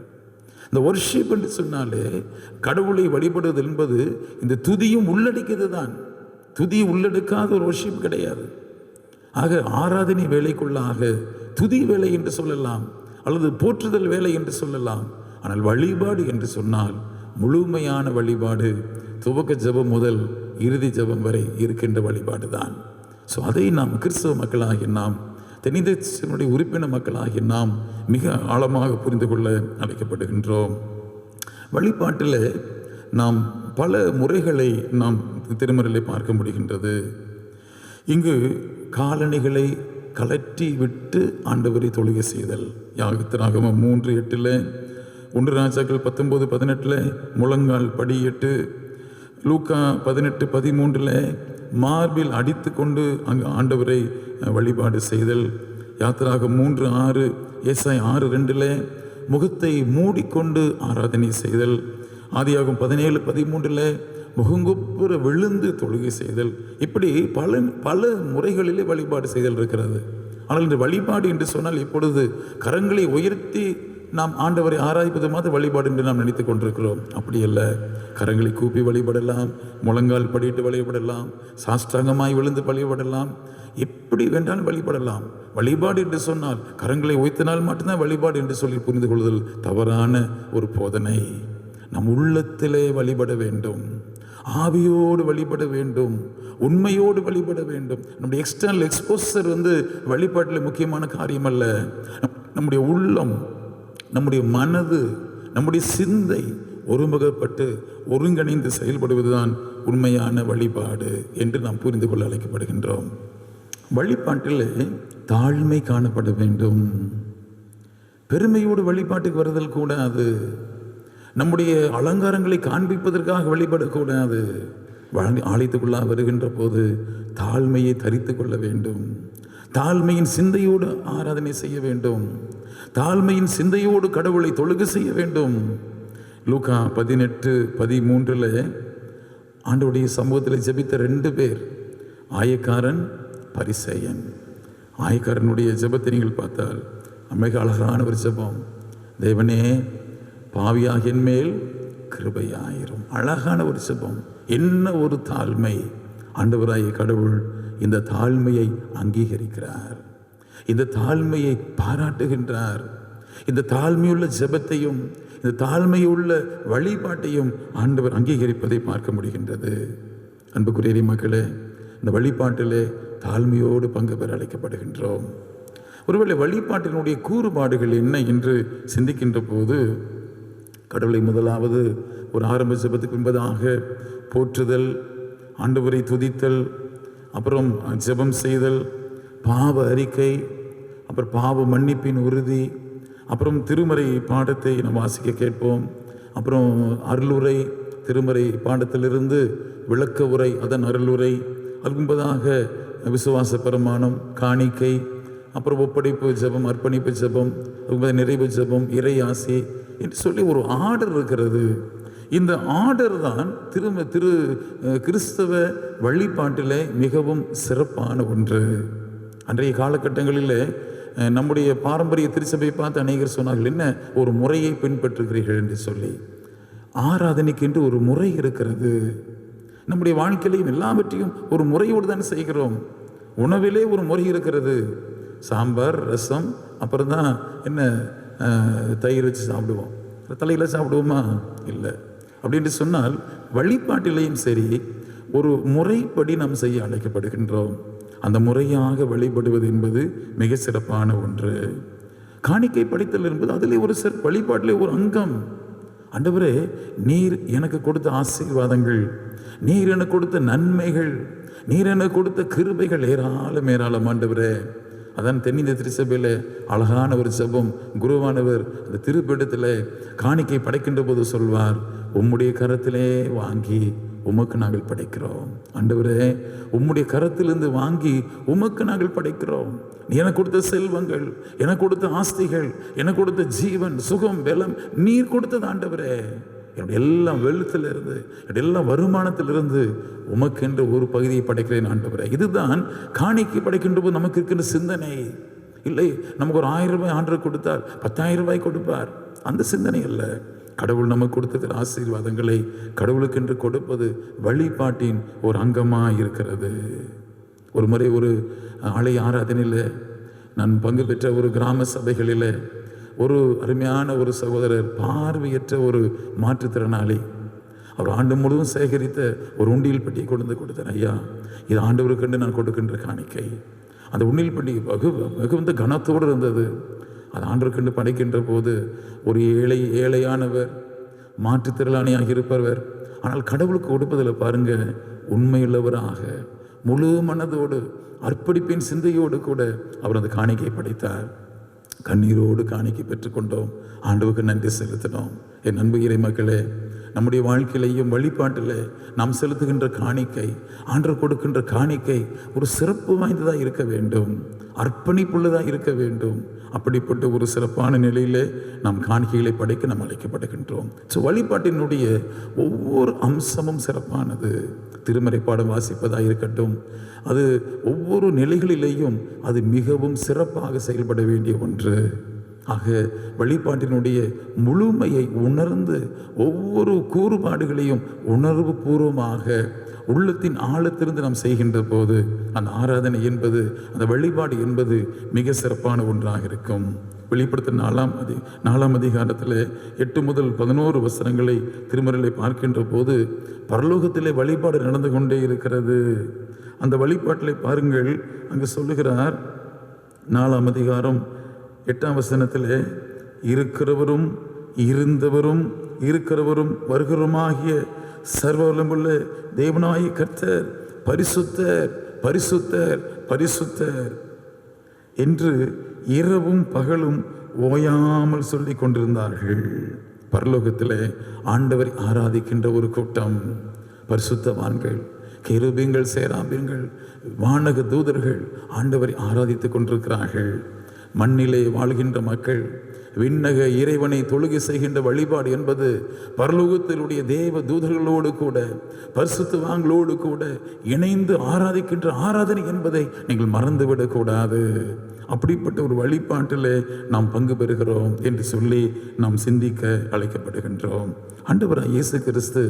இந்த ஒர்ஷிப் என்று சொன்னாலே கடவுளை வழிபடுவது என்பது இந்த துதியும் உள்ளடக்கியது தான். துதி உள்ளடக்காத ஒரு ஒர்ஷிப் கிடையாது. ஆக ஆராதனை வேலைக்குள்ளாக துதி வேலை என்று சொல்லலாம், அல்லது போற்றுதல் வேலை என்று சொல்லலாம். ஆனால் வழிபாடு என்று சொன்னால் முழுமையான வழிபாடு, துவக்க ஜெபம் முதல் இறுதி ஜெபம் வரை இருக்கின்ற வழிபாடு தான். ஸோ அதை நாம் கிறிஸ்தவ மக்களாகி நாம், தென்னிந்திய உறுப்பினர் மக்களாகி நாம் மிக ஆழமாக புரிந்து கொள்ள அழைக்கப்படுகின்றோம். வழிபாட்டில் நாம் பல முறைகளை நாம் திருமறையிலே பார்க்க முடிகின்றது. இங்கு காலணிகளை கலற்றி விட்டு ஆண்டவரை தொழுகை செய்தல், யாத்திராகமம் 3:8, 1 ராஜாக்கள் 19:18 முழங்கால் படியிட்டு, லூக்கா 18:13 மார்பில் அடித்து கொண்டு அங்கு ஆண்டவரை வழிபாடு செய்தல், யாத்திராகம் 3:6, ஏசாயா 6:2 முகத்தை மூடிக்கொண்டு ஆராதனை செய்தல், ஆதியாகம் 17:13 முகங்குப்புற விழுந்து தொழுகை செய்தல். இப்படி பல முறைகளிலே வழிபாடு செய்தல் இருக்கிறது. ஆனால் இந்த வழிபாடு என்று சொன்னால் இப்பொழுது கரங்களை உயர்த்தி நாம் ஆண்டவரை ஆராய்ப்பது மாதிரி வழிபாடு என்று நாம் நினைத்து கொண்டிருக்கிறோம். அப்படி அல்ல. கரங்களை கூப்பி வழிபடலாம், முழங்கால் படிட்டு வழிபடலாம், சாஷ்டாங்கமாய் விழுந்து வழிபடலாம், எப்படி வேண்டாலும் வழிபடலாம். வழிபாடு என்று சொன்னால் கரங்களை உயர்த்தினால் மட்டும்தான் வழிபாடு என்று சொல்லி புரிந்து கொள்ளுதல் தவறான ஒரு போதனை. நம் உள்ளத்திலே வழிபட வேண்டும், ஆவியோடு வழிபட வேண்டும், உண்மையோடு வழிபட வேண்டும். நம்முடைய எக்ஸ்டர்னல் எக்ஸ்போசர் வழிபாட்டில் முக்கியமான காரியம் அல்ல. நம்முடைய உள்ளம், நம்முடைய மனது, நம்முடைய சிந்தை ஒருமுகப்பட்டு ஒருங்கிணைந்து செயல்படுவதுதான் உண்மையான வழிபாடு என்று நாம் புரிந்து கொள்ள அழைக்கப்படுகின்றோம். வழிபாட்டில் தாழ்மை காணப்பட வேண்டும். பெருமையோடு வழிபாட்டுக்கு வருதல் கூடாது. நம்முடைய அலங்காரங்களை காண்பிப்பதற்காக வழிபடக்கூடாது. ஆலயத்துக்குள்ளாக வருகின்ற போது தாழ்மையை தரித்து கொள்ள வேண்டும். தாழ்மையின் சிந்தையோடு ஆராதனை செய்ய வேண்டும். தாழ்மையின் சிந்தையோடு கடவுளை தொழுகை செய்ய வேண்டும். லூக்கா 18:13 ஆண்டவருடைய சமூகத்தில் ஜெபித்த 2 பேர், ஆயக்காரன், பரிசேயன். ஆயக்காரனுடைய ஜெபத்தை நீங்கள் பார்த்தால் மிக அழகான ஒரு ஜெபம். தேவனே, பாவியாக என் மேல் கிருபையாயிரும். அழகான ஒரு ஜெபம். என்ன ஒரு தாழ்மை! ஆண்டவராகிய கடவுள் இந்த தாழ்மையை அங்கீகரிக்கிறார், இந்த தாழ்மையை பாராட்டுகின்றார். இந்த தாழ்மையுள்ள ஜெபத்தையும் இந்த தாழ்மையுள்ள வழிபாட்டையும் ஆண்டவர் அங்கீகரிப்பதை பார்க்க முடிகின்றது. அன்புக்குரிய மக்களே, இந்த வழிபாட்டிலே தாழ்மையோடு பங்கு பெற அழைக்கப்படுகின்றோம். ஒருவேளை வழிபாட்டினுடைய கூறுபாடுகள் என்ன என்று சிந்திக்கின்ற போது, கடவுளை முதலாவது ஒரு ஆரம்ப ஜெபத்துக்கு என்பதாக போற்றுதல், ஆண்டவரை துதித்தல், அப்புறம் ஜெபம் செய்தல், பாவ அறிக்கை, அப்புறம் பாவ மன்னிப்பின் உறுதி, அப்புறம் திருமறை பாடத்தை நாம் வாசிக்க கேட்போம், அப்புறம் அருளுரை, திருமறை பாடத்திலிருந்து விளக்க உரை, அதன் அருளுரை, அதுக்கு முன்பதாக விசுவாச பிரமாணம், காணிக்கை, அப்புறம் ஒப்படைப்பு ஜெபம், அர்ப்பணிப்பு ஜெபம், அதுக்கு நிறைவு ஜெபம், இறை ஆசி என்று சொல்லி ஒரு ஆர்டர் இருக்கிறது. இந்த ஆர்டர் தான் கிறிஸ்தவ வழிபாட்டிலே மிகவும் சிறப்பான ஒன்று. அன்றைய காலகட்டங்களில் நம்முடைய பாரம்பரிய திருச்சபை பார்த்து அநேகர் சொன்னார்கள், என்ன ஒரு முறையை பின்பற்றுகிறீர்கள் என்று சொல்லி. ஆராதனைக்கு என்று ஒரு முறை இருக்கிறது. நம்முடைய வாழ்க்கையிலையும் எல்லாவற்றையும் ஒரு முறையோடு தான் செய்கிறோம். உணவிலே ஒரு முறை இருக்கிறது. சாம்பார், ரசம், அப்புறம் தான் என்ன தயிர் வச்சு சாப்பிடுவோம். தலையில் சாப்பிடுவோமா? இல்லை. அப்படின்ட்டு சொன்னால் வழிபாட்டிலையும் சரி ஒரு முறைப்படி நாம் செய்ய அழைக்கப்படுகின்றோம். அந்த முறையாக வழிபடுவது என்பது மிக சிறப்பான ஒன்று. காணிக்கை படைத்தல் என்பது அதிலே ஒரு வழிபாட்டிலே ஒரு அங்கம். ஆண்டவரே, நீர் எனக்கு கொடுத்த ஆசீர்வாதங்கள், நீர் எனக்கு கொடுத்த நன்மைகள், நீர் எனக்கு கொடுத்த கிருபைகள் ஏராளம் ஏராளம் ஆண்டவரே. அதான் தென்னிந்திய திருச்சபையில் அழகான ஒரு ஜெபம் குருவானவர் அந்த திருப்பீடத்தில் காணிக்கை படைக்கின்ற போது சொல்வார், உம்முடைய கரத்திலே வாங்கி உமக்கு நாங்கள் படைக்கிறோம். ஆண்டவரே, உம்முடைய கரத்திலிருந்து வாங்கி உமக்கு நாங்கள் படைக்கிறோம். நீ எனக்கு கொடுத்த செல்வங்கள், எனக்கு கொடுத்த ஆஸ்திகள், எனக்கு கொடுத்த ஜீவன், சுகம், பலம் நீர் கொடுத்தது ஆண்டவரே. என்னுடைய எல்லாம் வெள்ளத்திலிருந்து, என்னுடைய எல்லா வருமானத்திலிருந்து உமக்கென்று ஒரு பகுதியை படைக்கிறேன் ஆண்டவரே. இதுதான் காணிக்கை படைக்கின்ற போது நமக்கு இருக்கின்ற சிந்தனை. இல்லை நமக்கு ஒரு 1000 ரூபாய் ஆண்டவர் கொடுத்தார், 10,000 ரூபாய் கொடுப்பார், அந்த சிந்தனை அல்ல. கடவுள் நமக்கு கொடுத்த ஆசீர்வாதங்களை கடவுளுக்கென்று கொடுப்பது வழிபாட்டின் ஒரு அங்கமாக இருக்கிறது. ஒரு முறை ஒரு ஆலய ஆராதனையில் நான் பங்கு பெற்ற ஒரு கிராம சபைகளில் ஒரு அருமையான ஒரு சகோதரர், பார்வையற்ற ஒரு மாற்றுத்திறனாளி, அவர் ஆண்டு முழுவதும் சேகரித்த ஒரு உண்டியல் பெட்டியை கொண்டு கொடுத்தார். ஐயா, இது ஆண்டவருக்கென்று நான் கொடுக்கின்ற காணிக்கை. அந்த உண்டியல் பெட்டி மிகுந்த கனத்தோடு இருந்தது. அது ஆண்டவருக்கென்று படைக்கின்ற போது ஒரு ஏழையானவர், மாற்றுத்திறனாளியாக இருப்பவர், ஆனால் கடவுளுக்கு கொடுப்பதில் பாருங்க, உண்மையுள்ளவராக முழு மனதோடு அர்ப்பணிப்பின் சிந்தையோடு கூட அவர் அந்த காணிக்கை படைத்தார். கண்ணீரோடு காணிக்கை பெற்றுக்கொண்டோம், ஆண்டவருக்கு நன்றி செலுத்தினோம். என் அன்பு இறை மக்களே, நம்முடைய வாழ்க்கையிலையும் வழிபாட்டில் நாம் செலுத்துகின்ற காணிக்கை, ஆண்டவர் கொடுக்கின்ற காணிக்கை ஒரு சிறப்பு வாய்ந்ததாக இருக்க வேண்டும், அர்ப்பணிப்புள்ளதாக இருக்க வேண்டும். அப்படிப்பட்ட ஒரு சிறப்பான நிலையிலே நாம் காணிக்கைகளை படைக்க நாம் அழைக்கப்படுகின்றோம். ஸோ வழிபாட்டினுடைய ஒவ்வொரு அம்சமும் சிறப்பானது. திருமறை பாடம் வாசிப்பதாக இருக்கட்டும், அது ஒவ்வொரு நிலைகளிலேயும் அது மிகவும் சிறப்பாக செயல்பட வேண்டிய ஒன்று. ஆக வழிபாட்டினுடைய முழுமையை உணர்ந்து ஒவ்வொரு கூறுபாடுகளையும் உணர்வு பூர்வமாக உள்ளத்தின் ஆழத்திலிருந்து நாம் செய்கின்ற போது அந்த ஆராதனை என்பது, அந்த வழிபாடு என்பது மிக சிறப்பான ஒன்றாக இருக்கும். வெளிப்படுத்த 4ஆம் அதிகாரத்தில் 8 முதல் 11 வசனங்களை திருமறையிலே பார்க்கின்ற போது பரலோகத்திலே வழிபாடு நடந்து கொண்டே இருக்கிறது. அந்த வழிபாட்டிலே பாருங்கள், அங்கு சொல்லுகிறார் 4ஆம் அதிகாரம் 8ஆம் வசனத்தில், இருக்கிறவரும் இருந்தவரும் இருக்கிறவரும் வருகிறவருமாகிய சர்வவல்லமுள்ள தேவனாகிய கர்த்தர் பரிசுத்தர் பரிசுத்தர் பரிசுத்தர் என்று இரவும் பகலும் ஓயாமல் சொல்லி கொண்டிருந்தார்கள். பரலோகத்தில் ஆண்டவரை ஆராதிக்கின்ற ஒரு கூட்டம், பரிசுத்தவான்கள், கேருபீன்கள், சேராபீன்கள், வானக தூதர்கள் ஆண்டவரை ஆராதித்து கொண்டிருக்கிறார்கள். மண்ணிலே வாழ்கின்ற மக்கள் விண்ணக இறைவனை தொழுகை செய்கின்ற வழிபாடு என்பது பரலோகத்திலுடைய தேவ தூதர்களோடு கூட பரிசுத்தவான்களோடு கூட இணைந்து ஆராதிக்கின்ற ஆராதனை என்பதை நீங்கள் மறந்துவிடக்கூடாது. அப்படிப்பட்ட ஒரு வழிபாட்டில் நாம் பங்கு பெறுகிறோம் என்று சொல்லி நாம் சிந்திக்க அழைக்கப்படுகின்றோம். ஆண்டவராய் இயேசு கிறிஸ்து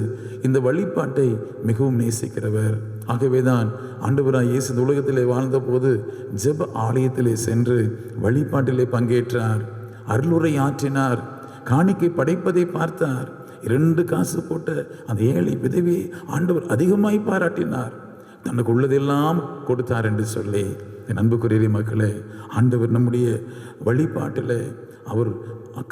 இந்த வழிபாட்டை மிகவும் நேசிக்கிறவர். ஆகவேதான் ஆண்டவராய் இயேசு இந்த உலகத்திலே வாழ்ந்தபோது ஜெப ஆலயத்திலே சென்று வழிபாட்டிலே பங்கேற்றார், அருளுரை ஆற்றினார், காணிக்கை படைப்பதை பார்த்தார். 2 காசு போட்ட அந்த ஏழை விதவியை ஆண்டவர் அதிகமாய் பாராட்டினார். தனக்கு உள்ளதெல்லாம் கொடுத்தார் என்று சொல்லி, என் அன்புக்குரிய மக்களே, ஆண்டவர் நம்முடைய வழிபாட்டில் அவர்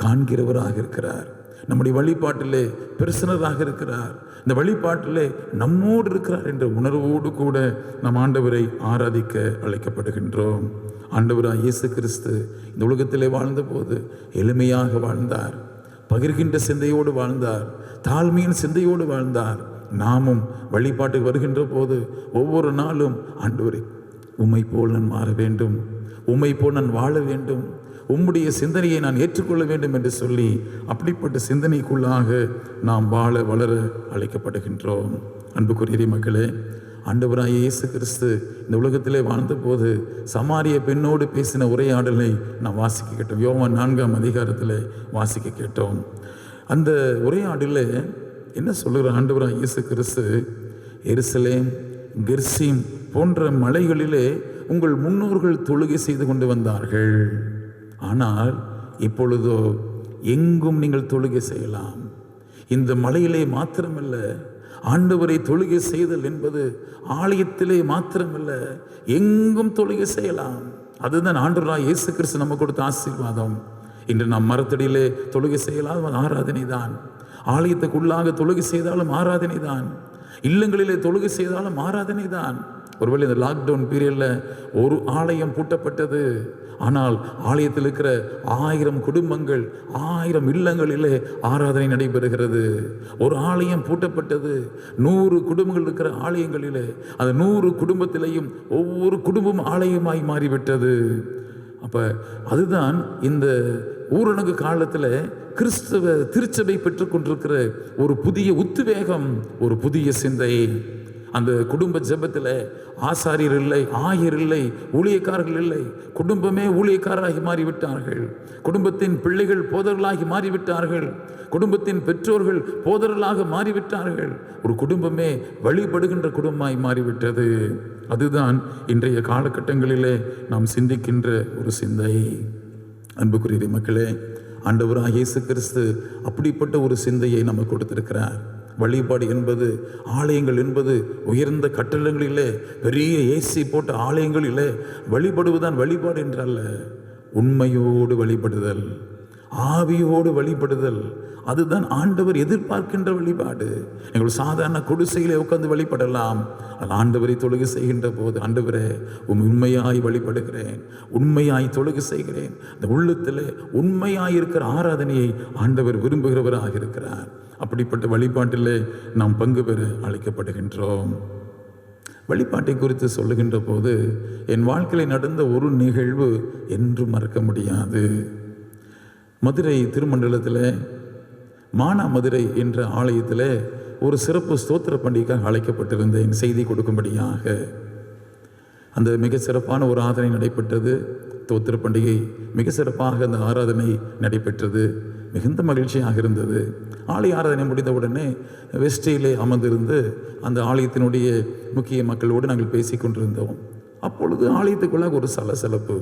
காண்கிறவராக இருக்கிறார். நம்முடைய வழிபாட்டிலே பிரசனராக இருக்கிறார். இந்த வழிபாட்டிலே நம்மோடு இருக்கிறார் என்ற உணர்வோடு கூட நம் ஆண்டவரை ஆராதிக்க அழைக்கப்படுகின்றோம். ஆண்டவராய் இயேசு கிறிஸ்து இந்த உலகத்திலே வாழ்ந்தபோது எளிமையாக வாழ்ந்தார், பகிர்கின்ற சிந்தையோடு வாழ்ந்தார், தாழ்மையின் சிந்தையோடு வாழ்ந்தார். நாமும் வழிபாட்டுக்கு வருகின்ற போது ஒவ்வொரு நாளும் ஆண்டவரே, உம்மை போல் நான் மாற வேண்டும், உம்மை போல் நான் வாழ வேண்டும், உம்முடைய சிந்தனையை நான் ஏற்றுக்கொள்ள வேண்டும் என்று சொல்லி அப்படிப்பட்ட சிந்தனைக்குள்ளாக நாம் வாழ வளர அழைக்கப்படுகின்றோம். அன்புக்குரிய மக்களே, ஆண்டவராய் இயேசு கிறிஸ்து இந்த உலகத்திலே வாழ்ந்தபோது சமாரிய பெண்ணோடு பேசின உரையாடலை நாம் வாசிக்க கேட்டோம். யோவான் 4ஆம் அதிகாரத்தில் வாசிக்க கேட்டோம். அந்த உரையாடலில் என்ன சொல்லுகிற ஆண்டவராய் இயேசு கிறிஸ்து, எருசலேம், கெர்சீம் போன்ற மலைகளிலே உங்கள் முன்னோர்கள் தொழுகை செய்து கொண்டு வந்தார்கள், ஆனால் இப்பொழுதோ எங்கும் நீங்கள் தொழுகை செய்யலாம். இந்த மலையிலே மாத்திரமல்ல, ஆண்டவரை தொழுகை செய்தல் என்பது ஆலயத்திலே மாத்திரமல்ல, எங்கும் தொழுகை செய்யலாம். அதுதான் ஆண்டவராய் இயேசு கிறிஸ்து நமக்கு கொடுத்த ஆசீர்வாதம். இன்று நாம் மரத்தடியிலே தொழுகை செய்யலாம், ஆராதனை தான். ஆலயத்துக்குள்ளாக தொழுகை செய்தாலும் ஆராதனை தான். இல்லங்களிலே தொழுகை செய்தாலும் ஆராதனை தான். ஒருவேளை இந்த லாக்டவுன் பீரியடில் ஒரு ஆலயம் பூட்டப்பட்டது, ஆனால் ஆலயத்தில் இருக்கிற 1000 குடும்பங்கள் 1000 இல்லங்களிலே ஆராதனை நடைபெறுகிறது. ஒரு ஆலயம் பூட்டப்பட்டது, 100 குடும்பங்கள் இருக்கிற ஆலயங்களிலே அந்த 100 குடும்பத்திலேயும் ஒவ்வொரு குடும்பம் ஆலயமாய் மாறிவிட்டது. அப்போ அதுதான் இந்த ஊரடங்கு காலத்தில் கிறிஸ்தவ திருச்சபை பெற்றுக்கொண்டிருக்கிற ஒரு புதிய உத்வேகம், ஒரு புதிய சிந்தை. அந்த குடும்ப ஜெபத்தில் ஆசாரியர் இல்லை, ஆயர் இல்லை, ஊழியக்காரர்கள் இல்லை, குடும்பமே ஊழியக்காரராகி மாறிவிட்டார்கள். குடும்பத்தின் பிள்ளைகள் போதர்களாகி மாறிவிட்டார்கள். குடும்பத்தின் பெற்றோர்கள் போதர்களாக மாறிவிட்டார்கள். ஒரு குடும்பமே வழிபடுகின்ற குடும்பமாய் மாறிவிட்டது. அதுதான் இன்றைய காலகட்டங்களிலே நாம் சிந்திக்கின்ற ஒரு சிந்தை. அன்புக்குரிய மக்களே, ஆண்டவராகிய இயேசு கிறிஸ்து அப்படிப்பட்ட ஒரு சிந்தையை நமக்கு கொடுத்திருக்கிறார். வழிபாடு என்பது, ஆலயங்கள் என்பது உயர்ந்த கட்டடங்களிலே, பெரிய ஏசி போட்ட ஆலயங்களிலே வழிபடுவதுதான் வழிபாடு என்றல்ல. உண்மையோடு வழிபடுதல், ஆவியோடு வழிபடுதல், அதுதான் ஆண்டவர் எதிர்பார்க்கின்ற வழிபாடு. எங்கள் சாதாரண குடிசையிலே உட்கார்ந்து வழிபடலாம். அது ஆண்டவரை தொழுகை செய்கின்ற போது, ஆண்டவரே உண்மையாய் வழிபடுகிறேன், உண்மையாய் தொழுகை செய்கிறேன், இந்த உள்ளத்தில் உண்மையாய் இருக்கிற ஆராதனையை ஆண்டவர் விரும்புகிறவராக இருக்கிறார். அப்படிப்பட்ட வழிபாட்டிலே நாம் பங்கு பெற அழைக்கப்படுகின்றோம். வழிபாட்டை குறித்து சொல்லுகின்ற போது என் வாழ்க்கையில் நடந்த ஒரு நிகழ்வு என்றும் மறக்க முடியாது. மதுரை திருமண்டலத்தில் மானாமதுரை என்ற ஆலயத்தில் ஒரு சிறப்பு ஸ்தோத்திர பண்டிகைக்காக அழைக்கப்பட்டிருந்தேன், செய்தி கொடுக்கும்படியாக. அந்த மிக சிறப்பான ஒரு ஆராதனை நடைபெற்றது. ஸ்தோத்திர பண்டிகை மிக சிறப்பாக அந்த ஆராதனை நடைபெற்றது. மிகுந்த மகிழ்ச்சியாக இருந்தது. ஆலய ஆராதனை முடிந்தவுடனே வெஸ்டிலே அமர்ந்திருந்து அந்த ஆலயத்தினுடைய முக்கிய மக்களோடு நாங்கள் பேசி கொண்டிருந்தோம். அப்பொழுது ஆலயத்துக்குள்ளாக ஒரு சலசலப்பு.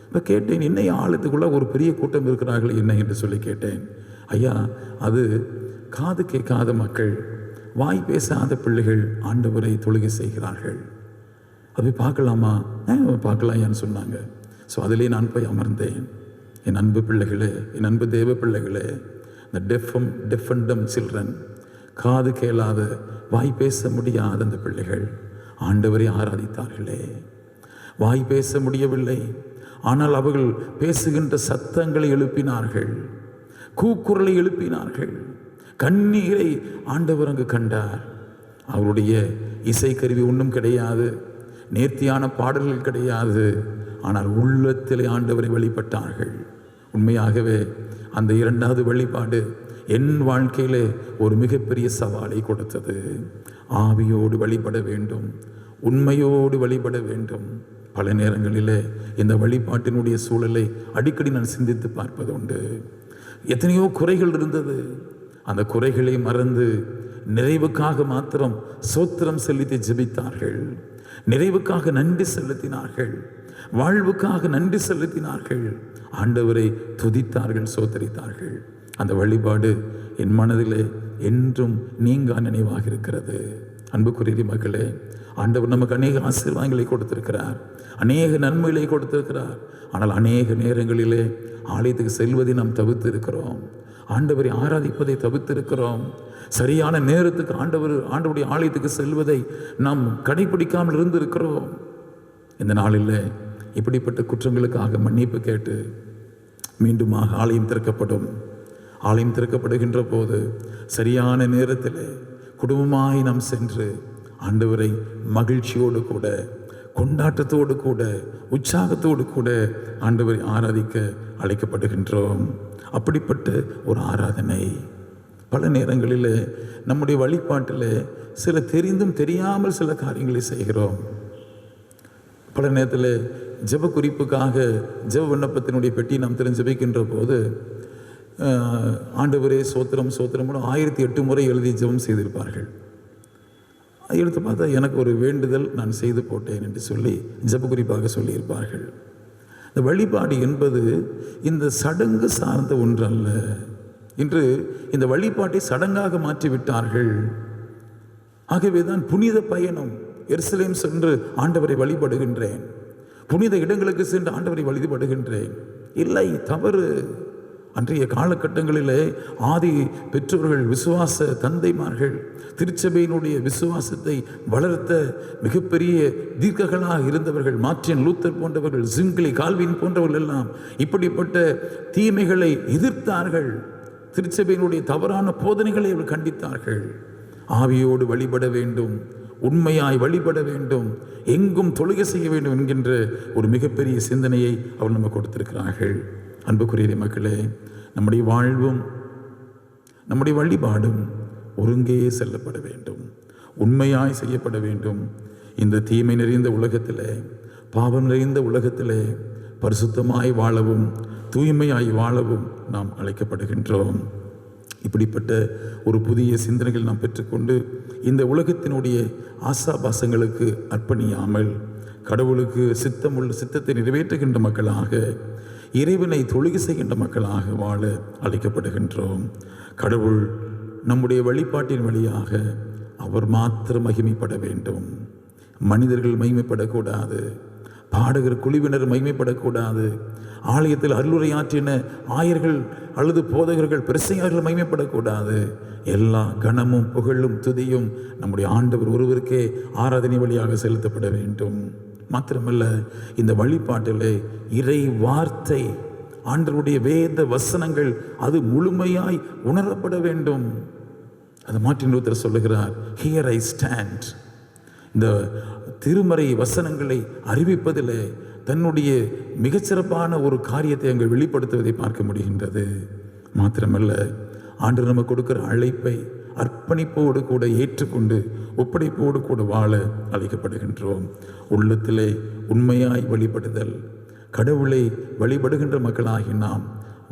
இப்போ கேட்டேன், என்ன ஆலயத்துக்குள்ளே ஒரு பெரிய கூட்டம் இருக்கிறார்கள் என்ன என்று சொல்லி கேட்டேன். ஐயா, அது காது கேட்காத மக்கள், வாய் பேசாத பிள்ளைகள் ஆண்டவரை தொழுகை செய்கிறார்கள். அது பார்க்கலாமா? பார்க்கலாம்னு சொன்னாங்க. ஸோ அதிலே நான் போய் அமர்ந்தேன். என் அன்பு பிள்ளைகளே, என் அன்பு தேவ பிள்ளைகளே, இந்த டெஃப் அண்ட் டம்ப் சில்ட்ரன், காது கேளாத வாய் பேச முடியாத அந்த பிள்ளைகள் ஆண்டவரை ஆராதித்தார்களே. வாய் பேச முடியவில்லை, ஆனால் அவர்கள் பேசுகின்ற சத்தங்களை எழுப்பினார்கள், கூக்குரலை எழுப்பினார்கள். கண்ணீரை ஆண்டவர் அங்கு கண்டார். அவருடைய இசைக்கருவி ஒன்றும் கிடையாது, நேர்த்தியான பாடல்கள் கிடையாது, ஆனால் உள்ளத்திலே ஆண்டவரை வழிபட்டார்கள். உண்மையாகவே அந்த 2வது வழிபாடு என் வாழ்க்கையிலே ஒரு மிகப்பெரிய சவாலை கொடுத்தது. ஆவியோடு வழிபட வேண்டும், உண்மையோடு வழிபட வேண்டும். பல நேரங்களிலே இந்த வழிபாட்டினுடைய சூழலை அடிக்கடி நான் சிந்தித்து பார்ப்பது உண்டு. எத்தனையோ குறைகள் இருந்தது. அந்த குறைகளை மறந்து நிறைவுக்காக மாத்திரம் சோத்திரம் செலுத்தி ஜெபித்தார்கள். நிறைவுக்காக நன்றி செலுத்தினார்கள், வாழ்வுக்காக நன்றி செலுத்தினார்கள், ஆண்டவரை துதித்தார்கள், சோத்தரித்தார்கள். அந்த வழிபாடு என் மனதிலே என்றும் நீங்கா நினைவாக இருக்கிறது. அன்புக்குரிய மக்களே, ஆண்டவர் நமக்கு அநேக ஆசீர்வாதங்களை கொடுத்திருக்கிறார், அநேக நன்மைகளை கொடுத்திருக்கிறார். ஆனால் அநேக நேரங்களிலே ஆலயத்துக்கு செல்வதை நாம் தவிர்த்து இருக்கிறோம், ஆண்டவரை ஆராதிப்பதை தவிர்த்து இருக்கிறோம், சரியான நேரத்துக்கு ஆண்டவருடைய ஆலயத்துக்கு செல்வதை நாம் கடைபிடிக்காமல் இருந்திருக்கிறோம். இந்த நாளில் இப்படிப்பட்ட குற்றங்களுக்காக மன்னிப்பு கேட்டு மீண்டுமாக ஆலயம் திறக்கப்படும். ஆலயம் திறக்கப்படுகின்ற போது சரியான நேரத்தில் குடும்பமாய் நாம் சென்று ஆண்டவரை மகிழ்ச்சியோடு கூட, கொண்டாட்டத்தோடு கூட, உற்சாகத்தோடு கூட ஆண்டவரை ஆராதிக்க அழைக்கப்படுகின்றோம். அப்படிப்பட்ட ஒரு ஆராதனை பல நேரங்களில் நம்முடைய வழிபாட்டில் சில தெரிந்தும் தெரியாமல் சில காரியங்களை செய்கிறோம். பல நேரத்தில் ஜெப குறிப்புக்காக ஜெப விண்ணப்பத்தினுடைய பெட்டி நாம் ஜெபிக்கின்ற போது ஆண்டவரே சோத்திரம் சோத்திரம் 1008 முறை எழுதி ஜெபம் செய்திருப்பார்கள். எடுத்து பார்த்தா எனக்கு ஒரு வேண்டுதல் நான் செய்து போட்டேன் என்று சொல்லி ஜெப குறிப்பாக சொல்லியிருப்பார்கள். இந்த வழிபாடு என்பது இந்த சடங்கு சார்ந்த ஒன்றல்ல. இன்று இந்த வழிபாட்டை சடங்காக மாற்றிவிட்டார்கள். ஆகவே தான் புனித பயணம், எருசலேம் சென்று ஆண்டவரை வழிபடுகின்றேன், புனித இடங்களுக்கு சென்று ஆண்டவரை வழிபடுகின்றேன். இல்லை, தவறு. அன்றைய காலகட்டங்களிலே ஆதி பெற்றோர்கள், விசுவாச தந்தைமார்கள் திருச்சபையினுடைய விசுவாசத்தை வளர்த்த மிகப்பெரிய தீர்க்கங்களாக இருந்தவர்கள், மார்ட்டின் லூத்தர் போன்றவர்கள், ஜிங்லி, கால்வின் போன்றவர்கள் எல்லாம் இப்படிப்பட்ட தீமைகளை எதிர்த்தார்கள். திருச்சபையினுடைய தவறான போதனைகளை அவர் கண்டித்தார்கள். ஆவியோடு வழிபட வேண்டும், உண்மையாய் வழிபட வேண்டும், எங்கும் தொழுகை செய்ய வேண்டும் என்கின்ற ஒரு மிகப்பெரிய சிந்தனையை அவர் நமக்கு கொடுத்திருக்கிறார்கள். அன்புக்குரிய மக்களே, நம்முடைய வாழ்வும் நம்முடைய வழிபாடும் ஒருங்கே செல்லப்பட வேண்டும், உண்மையாய் செய்யப்பட வேண்டும். இந்த தீமை நிறைந்த உலகத்திலே, பாவம் நிறைந்த உலகத்திலே பரிசுத்தமாய் வாழவும் தூய்மையாய் வாழவும் நாம் அழைக்கப்படுகின்றோம். இப்படிப்பட்ட ஒரு புதிய சிந்தனைகள் நாம் பெற்றுக்கொண்டு இந்த உலகத்தினுடைய ஆசாபாசங்களுக்கு அர்ப்பணியாமல் கடவுளுக்கு சித்தத்தை நிறைவேற்றுகின்ற மக்களாக, இறைவனை தொழுகை செய்கின்ற மக்களாக வாழ அழைக்கப்படுகின்றோம். கடவுள் நம்முடைய வழிபாட்டின் வழியாக அவர் மாத்திரம் மகிமைப்பட வேண்டும். மனிதர்கள் மகிமைப்படக்கூடாது, பாடகர் குழுவினர் மகிமைப்படக்கூடாது, ஆலயத்தில் அருளுரையாற்றின ஆயர்கள் அல்லது போதகர்கள் பிரசங்கர்கள் மகிமைப்படக்கூடாது. எல்லா கனமும் புகழும் துதியும் நம்முடைய ஆண்டவர் ஒருவருக்கே ஆராதனை வழியாக செலுத்தப்பட வேண்டும். மாத்திரமல்ல, இந்த வழிபாட்டில் இறை வார்த்தை, ஆண்டவருடைய வேத வசனங்கள் அது முழுமையாய் உணரப்பட வேண்டும். அது மார்ட்டின் லூத்தர் சொல்லுகிறார், ஹியர் ஐ ஸ்டாண்ட். இந்த திருமறை வசனங்களை அறிவிப்பதில் தன்னுடைய மிகச்சிறப்பான ஒரு காரியத்தை அங்கே வெளிப்படுத்துவதை பார்க்க முடிகின்றது. மாத்திரமல்ல, ஆண்டவர் நமக்கு கொடுக்கிற அழைப்பை அர்ப்பணிப்போடு கூட ஏற்றுக்கொண்டு ஒப்படைப்போடு கூட வாழ அழைக்கப்படுகின்றோம். உள்ளத்திலே உண்மையாய் வழிபடுதல், கடவுளை வழிபடுகின்ற மக்களாகி நாம்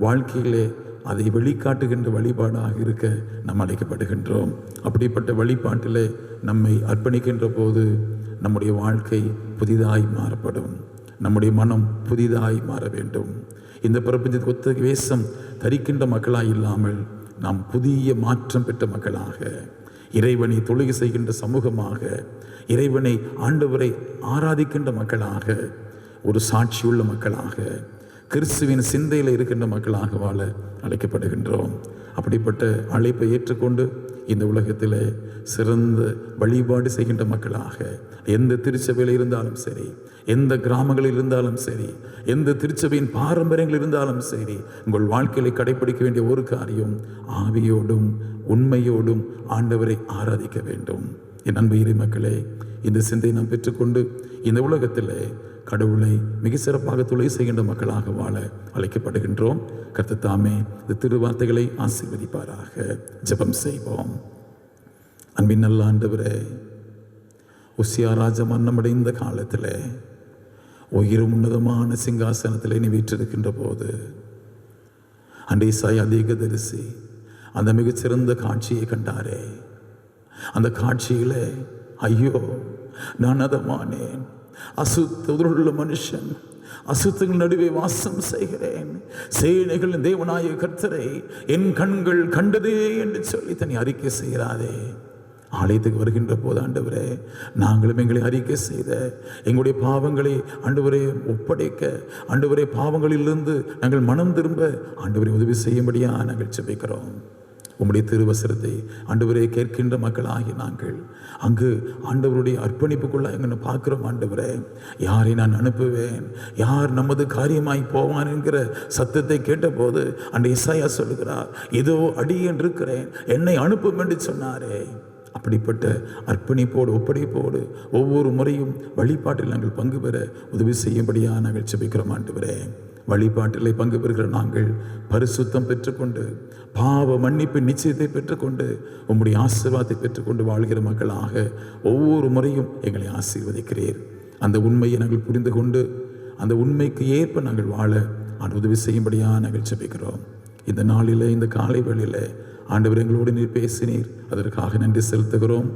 வாழ்க்கையிலே அதை வெளிக்காட்டுகின்ற வழிபாடாக இருக்க நாம் அழைக்கப்படுகின்றோம். அப்படிப்பட்ட வழிபாட்டிலே நம்மை அர்ப்பணிக்கின்ற போது நம்முடைய வாழ்க்கை புதிதாய் மாறப்படும், நம்முடைய மனம் புதிதாய் மாற வேண்டும். இந்த பிரபஞ்சத்துக்கு ஒத்த வேஷம் தரிக்கின்ற மக்களாய் இல்லாமல் நாம் புதிய மாற்றம் பெற்ற மக்களாக, இறைவனை தொழுகை செய்கின்ற சமூகமாக, இறைவனை ஆண்டவரை ஆராதிக்கின்ற மக்களாக, ஒரு சாட்சியுள்ள மக்களாக, கிறிஸ்துவின் சிந்தையில் இருக்கின்ற மக்களாக வாழ அழைக்கப்படுகின்றோம். அப்படிப்பட்ட அழைப்பை ஏற்றுக்கொண்டு இந்த உலகத்தில் சிறந்த வழிபாடு செய்கின்ற மக்களாக, எந்த திருச்சபையில் இருந்தாலும் சரி, எந்த கிராமங்களில் இருந்தாலும் சரி, எந்த திருச்சபையின் பாரம்பரியங்கள் இருந்தாலும் சரி, உங்கள் வாழ்க்கையை கடைபிடிக்க வேண்டிய ஒரு காரியம், ஆவியோடும் உண்மையோடும் ஆண்டவரை ஆராதிக்க வேண்டும். என் அன்பு இறை மக்களே, இந்த சிந்தையை நாம் பெற்றுக்கொண்டு இந்த உலகத்தில் கடவுளை மிக சிறப்பாக தொழுகை செய்கின்ற மக்களாக வாழ அழைக்கப்படுகின்றோம். கர்த்தர் தாமே இந்த திருவார்த்தைகளை ஆசீர்வதிப்பாராக. ஜெபம் செய்வோம். அன்பின் நல்ல ஆண்டவரே, உசியா ராஜா மரணமடைந்த காலத்தில் உயிரும் உன்னதமான சிங்காசனத்தில் நீ வீற்றிருக்கின்ற போது அண்டேசாய் அதிகதரிசி அந்த மிகச்சிறந்த காட்சியை கண்டாரே. அந்த காட்சியில் ஐயோ நான் அதமானேன், அசுத்த உள்ள மனுஷன், அசுத்தங்கள் நடுவே வாசம் செய்கிறேன். சேனைகளின் தேவனாய கர்த்தரை என் கண்கள் கண்டதே என்று சொல்லி தன்னை அறிக்கை செய்கிறாரே. ஆலயத்துக்கு வருகின்ற போது ஆண்டவரே, நாங்களும் எங்களை அறிக்கை செய்த எங்களுடைய பாவங்களை ஆண்டவரே ஒப்படைக்க, ஆண்டவரே பாவங்களிலிருந்து நாங்கள் மனம் திரும்ப ஆண்டவரை உதவி செய்யும்படியா நாங்கள் ஜெபிக்கிறோம். உம்முடைய திருவசனத்தை ஆண்டவரே கேட்கின்ற மக்களாகி நாங்கள் அங்கு ஆண்டவருடைய அர்ப்பணிப்புக்குள்ள எங்களை பார்க்கிறோம். ஆண்டவரே, யாரை நான் அனுப்புவேன், யார் நமது காரியமாய் போவான் என்கிற சத்தத்தை கேட்டபோது அந்த இசாயா சொல்லுகிறார், இதோ அடியேன் இருக்கிறேன், என்னை அனுப்பும் என்று சொன்னாரே. அப்படிப்பட்ட அர்ப்பணிப்போடு ஒப்படைப்போடு ஒவ்வொரு முறையும் வழிபாட்டில் நாங்கள் பங்கு பெற உதவி செய்யும்படியாக நாங்கள் ஜெபிக்கிறோம். ஆண்டவரே, வழிபாட்டில் பங்கு பெறுகிற நாங்கள் பரிசுத்தம் பெற்றுக்கொண்டு பாவ மன்னிப்பு நிச்சயத்தை பெற்றுக்கொண்டு உம்முடைய ஆசீர்வாதத்தை பெற்றுக்கொண்டு வாழ்கிற மக்களாக ஒவ்வொரு முறையும் எங்களை ஆசீர்வதிக்கிறீர். அந்த உண்மையை நாங்கள் புரிந்து கொண்டு அந்த உண்மைக்கு ஏற்ப நாங்கள் வாழ உதவி செய்யும்படியாக நாங்கள் ஜெபிக்கிறோம். இந்த நாளில், இந்த காலை வேளையில் ஆண்டவர் எங்களோடு நீர் பேசினீர், அதற்காக நன்றி செலுத்துகிறோம்.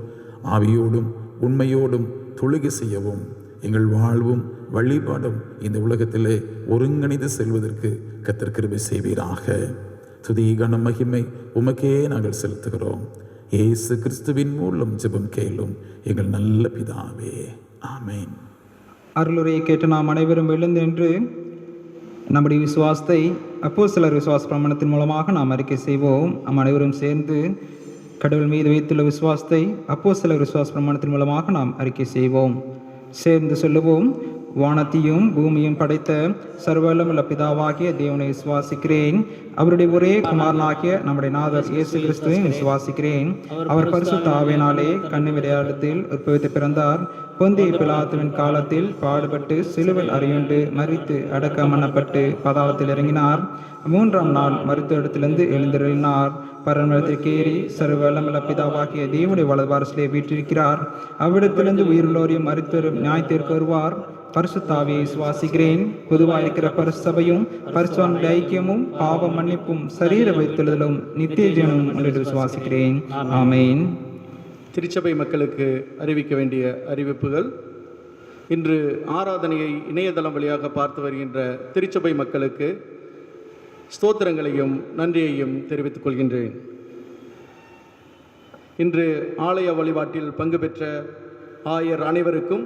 ஆவியோடும் உண்மையோடும் தொழுகை செய்யவும் எங்கள் வாழ்வும் வழிபாடும் இந்த உலகத்திலே ஒருங்கிணைந்து செல்வதற்கு கர்த்தர் கிருபை செய்வீராக. துதி கன மகிமை உமக்கே நாங்கள் செலுத்துகிறோம். இயேசு கிறிஸ்துவின் மூலம் ஜெபம் கேளும் எங்கள் நல்ல பிதாவே, ஆமேன். அருளுரையை கேட்டு நாம் அனைவரும் எழுந்து நின்று நம்முடைய விசுவாசத்தை அப்போஸ்தலர் விசுவாச பிரமாணத்தின் மூலமாக நாம் அறிக்கை செய்வோம். நாம் அனைவரும் சேர்ந்து கடவுள் மீது வைத்துள்ள விசுவாசத்தை அப்போஸ்தலர் விசுவாச பிரமாணத்தின் மூலமாக நாம் அறிக்கை செய்வோம். சேர்ந்து சொல்லுவோம். வானத்தையும் பூமியும் படைத்த சர்வவல்லமையுள்ள பிதாவாகிய தேவனை விசுவாசிக்கிறேன். அவருடைய ஒரே குமாரனாகிய நம்முடைய நாதர் இயேசு கிறிஸ்துவை விசுவாசிக்கிறேன். அவர் பரிசுத்த ஆவியினாலே கன்னிமரியாதத்தில் உற்பவித்து பிறந்தார். பொந்திய பிலாத்துவின் காலத்தில் பாடுபட்டு சிலுவையில் அறையுண்டு மரித்து அடக்கம் பண்ணப்பட்டு பாதாளத்தில் இறங்கினார். 3ஆம் நாள் மருத்துவ இடத்திலிருந்து எழுந்தருளினார். பரமத்திற்கு ஏறி சர்வவல்லமையுள்ள பிதாவாகிய தேவனுடைய வலது வாரசிலே வீற்றிருக்கிறார். அவ்விடத்திலிருந்து உயிருள்ளோரையும் மருத்துவரும் நியாயத்திற்கு வருவார். பரிசுத்த ஆவியை விசுவாசிக்கிறேன். பொதுவாக இருக்கிற பரிசுத்தபையும் பரிசுத்த ஐக்கியமும் பாவ மன்னிப்பும் சரீர வைத்தெழுதலும் நித்திய ஜீவனும் என்று விசுவாசிக்கிறேன். ஆமேன். திருச்சபை மக்களுக்கு அறிவிக்க வேண்டிய அறிவிப்புகள். இன்று ஆராதனையை இணையதளம் வழியாக பார்த்து வருகின்ற திருச்சபை மக்களுக்கு ஸ்தோத்திரங்களையும் நன்றியையும் தெரிவித்துக் கொள்கின்றேன். இன்று ஆலய வழிபாட்டில் பங்கு பெற்ற ஆயர் அனைவருக்கும்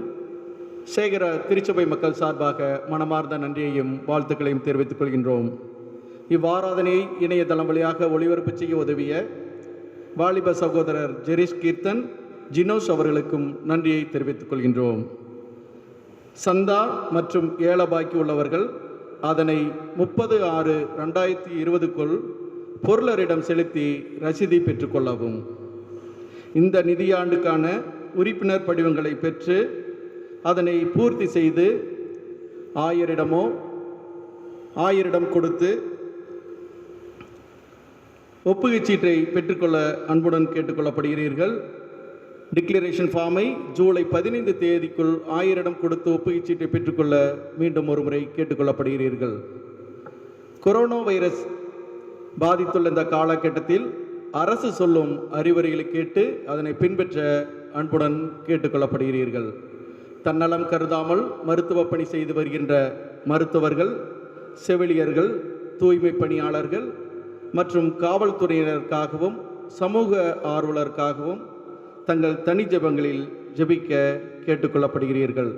சேகர திருச்சபை மக்கள் சார்பாக மனமார்ந்த நன்றியையும் வாழ்த்துக்களையும் தெரிவித்துக் கொள்கின்றோம். இவ்வாராதனையை இணையதளம் வழியாக ஒளிபரப்பு செய்ய உதவிய வாலிப சகோதரர் ஜெரிஷ் கீர்த்தன், ஜினோஸ் அவர்களுக்கும் நன்றியை தெரிவித்துக் கொள்கின்றோம். சந்தா மற்றும் ஏலபாக்கி உள்ளவர்கள் அதனை 30/6/2020 பொருளரிடம் செலுத்தி ரசீதை பெற்றுக்கொள்ளவும். இந்த நிதியாண்டுக்கான உறுப்பினர் படிவங்களை பெற்று அதனை பூர்த்தி செய்து ஆயரிடம் கொடுத்து ஒப்புகைச் சீட்டை பெற்றுக்கொள்ள அன்புடன் கேட்டுக்கொள்ளப்படுகிறீர்கள். டிக்ளரேஷன் ஃபார்மை ஜூலை 15 தேதிக்குள் ஆயரிடம் கொடுத்து ஒப்புகைச் சீட்டை பெற்றுக்கொள்ள மீண்டும் ஒரு முறை கேட்டுக்கொள்ளப்படுகிறீர்கள். கொரோனா வைரஸ் பாதித்துள்ள இந்த காலகட்டத்தில் அரசு சொல்லும் அறிவுரைகளை கேட்டு அதனை பின்பற்ற அன்புடன் கேட்டுக்கொள்ளப்படுகிறீர்கள். தன்னலம் கருதாமல் மருத்துவ பணி செய்து வருகின்ற மருத்துவர்கள், செவிலியர்கள், தூய்மை பணியாளர்கள் மற்றும் காவல்துறையினருக்காகவும் சமூக ஆர்வலருக்காகவும் தங்கள் தனி ஜெபங்களில் ஜெபிக்க கேட்டுக்கொள்ளப்படுகிறீர்கள்.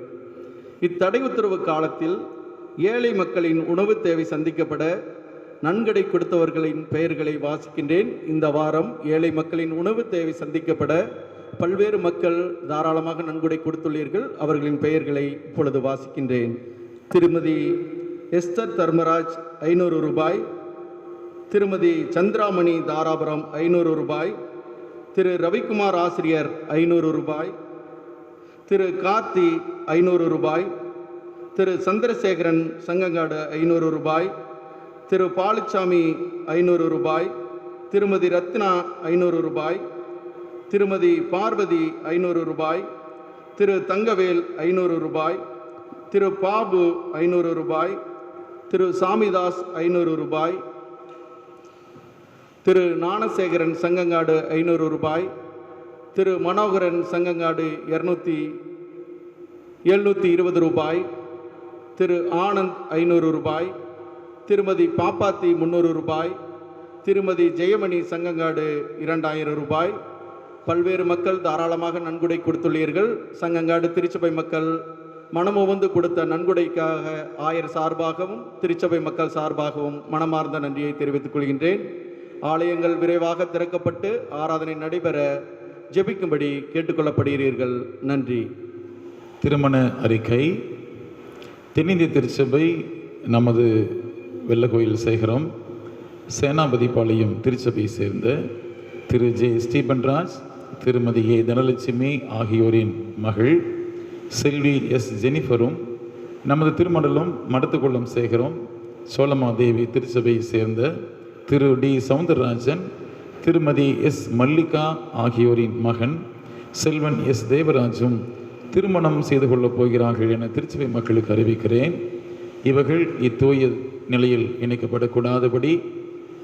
இத்தடை உத்தரவு காலத்தில் ஏழை மக்களின் உணவு தேவை சந்திக்கப்பட நன்கொடை கொடுத்தவர்களின் பெயர்களை வாசிக்கின்றேன். இந்த வாரம் ஏழை மக்களின் உணவு தேவை சந்திக்கப்பட பல்வேறு மக்கள் தாராளமாக நன்கொடை கொடுத்துள்ளீர்கள். அவர்களின் பெயர்களை இப்பொழுது வாசிக்கின்றேன். திருமதி எஸ்தர் தர்மராஜ் 500 ரூபாய், திருமதி சந்திராமணி தாராபுரம் 500 ரூபாய், திரு ரவிக்குமார் ஆசிரியர் 500 ரூபாய், திரு கார்த்தி 500 ரூபாய், திரு சந்திரசேகரன் சங்கங்காடு 500 ரூபாய், திரு பாலுச்சாமி 500 ரூபாய், திருமதி ரத்னா 500 ரூபாய், திருமதி பார்வதி 500 ரூபாய், திரு தங்கவேல் 500 ரூபாய், திரு பாபு 500 ரூபாய், திரு சாமிதாஸ் 500 ரூபாய், திரு ஞானசேகரன் சங்கங்காடு 500 ரூபாய், திரு மனோகரன் சங்கங்காடு 720 ரூபாய், திரு ஆனந்த் 500 ரூபாய், திருமதி பாப்பாத்தி 300 ரூபாய், திருமதி ஜெயமணி சங்கங்காடு 2000 ரூபாய். பல்வேறு மக்கள் தாராளமாக நன்கொடை கொடுத்துள்ளீர்கள். சங்கங்காடு திருச்சபை மக்கள் மனமுவந்து கொடுத்த நன்கொடைக்காக ஆயர் சார்பாகவும் திருச்சபை மக்கள் சார்பாகவும் மனமார்ந்த நன்றியை தெரிவித்துக் கொள்கின்றேன். ஆலயங்கள் விரைவாக திறக்கப்பட்டு ஆராதனை நடைபெற ஜெபிக்கும்படி கேட்டுக்கொள்ளப்படுகிறீர்கள். நன்றி. திருமண அறிக்கை. தென்னிந்திய திருச்சபை நமது வெள்ளக்கோயில் சேகரம் சேனாபதிபாளையம் திருச்சபையை சேர்ந்த திரு ஜே ஸ்டீபன்ராஜ், திருமதி ஏ தனலட்சுமி ஆகியோரின் மகள் செல்வி எஸ் ஜெனிஃபரும், நமது திருமண்டலம் மடத்துக்குளம் சேகரம் சோழமாதேவி திருச்சபையை சேர்ந்த திரு டி சவுந்தரராஜன், திருமதி எஸ் மல்லிகா ஆகியோரின் மகன் செல்வன் எஸ் தேவராஜும் திருமணம் செய்து கொள்ளப் போகிறார்கள் என திருச்சபை மக்களுக்கு அறிவிக்கிறேன். இவர்கள் இத்தூய நிலையில் இணைக்கப்படக்கூடாதபடி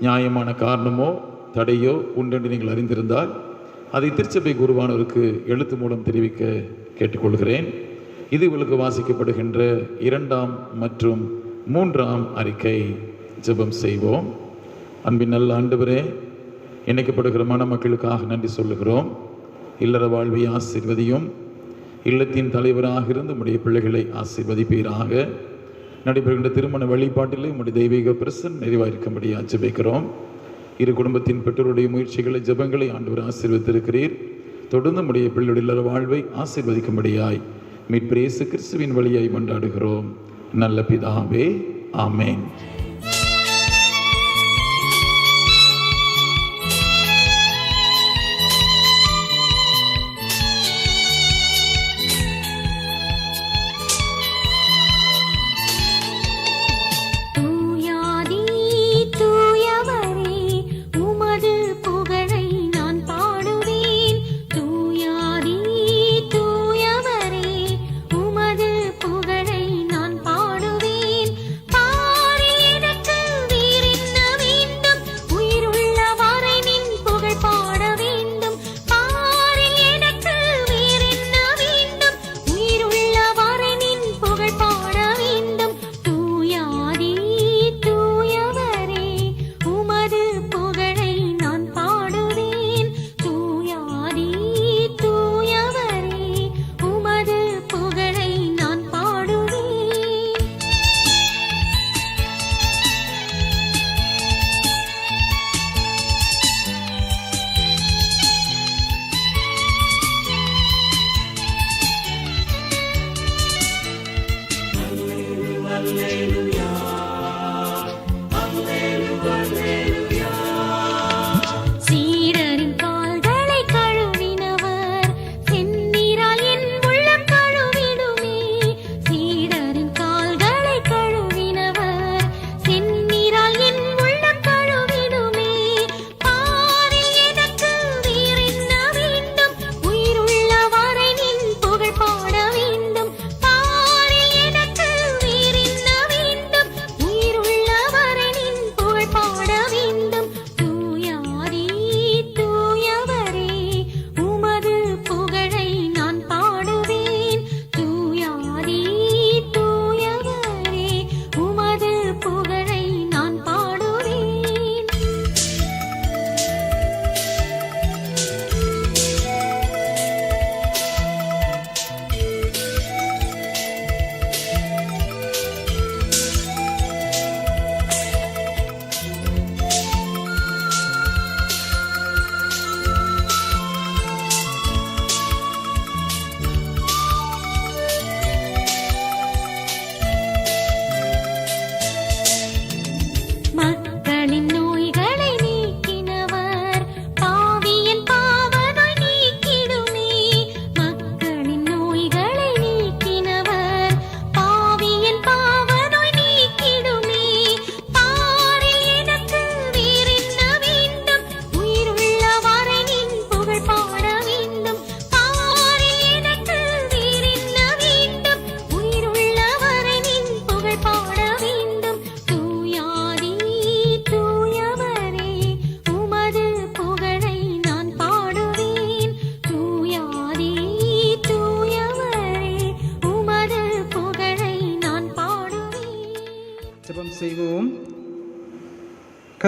நியாயமான காரணமோ தடையோ உண்டென்று நீங்கள் அறிந்திருந்தால் அதை திருச்சபை குருவானவருக்கு எழுத்து மூலம் தெரிவிக்க கேட்டுக்கொள்கிறேன். இது உங்களுக்கு வாசிக்கப்படுகின்ற 2ஆம் மற்றும் 3ஆம் அறிக்கை. ஜெபம் செய்வோம். அன்பின் நல்ல ஆண்டவரே, இணைக்கப்படுகிற மணமக்களுக்காக நன்றி சொல்லுகிறோம். இல்லற வாழ்வை ஆசீர்வதியும். இல்லத்தின் தலைவராக இருந்து உடைய பிள்ளைகளை ஆசீர்வதிப்பீராக. நடைபெறுகின்ற திருமண வழிபாட்டிலே உடைய தெய்வீக பிரசன்னம் நிறைவாயிருக்கும்படியாக ஜெபிக்கிறோம். இரு குடும்பத்தின் பெற்றோருடைய முயற்சிகளை ஜெபங்களை ஆண்டவர் ஆசீர்வதித்திருக்கிறீர். தொடர்ந்து உடைய பிள்ளையுடைய இல்லற வாழ்வை ஆசீர்வதிக்கும்படியாய் மீட்பர் இயேசு கிறிஸ்துவின் வழியாய் கொண்டாடுகிறோம். நல்ல பிதாவே, ஆமென். பாடியே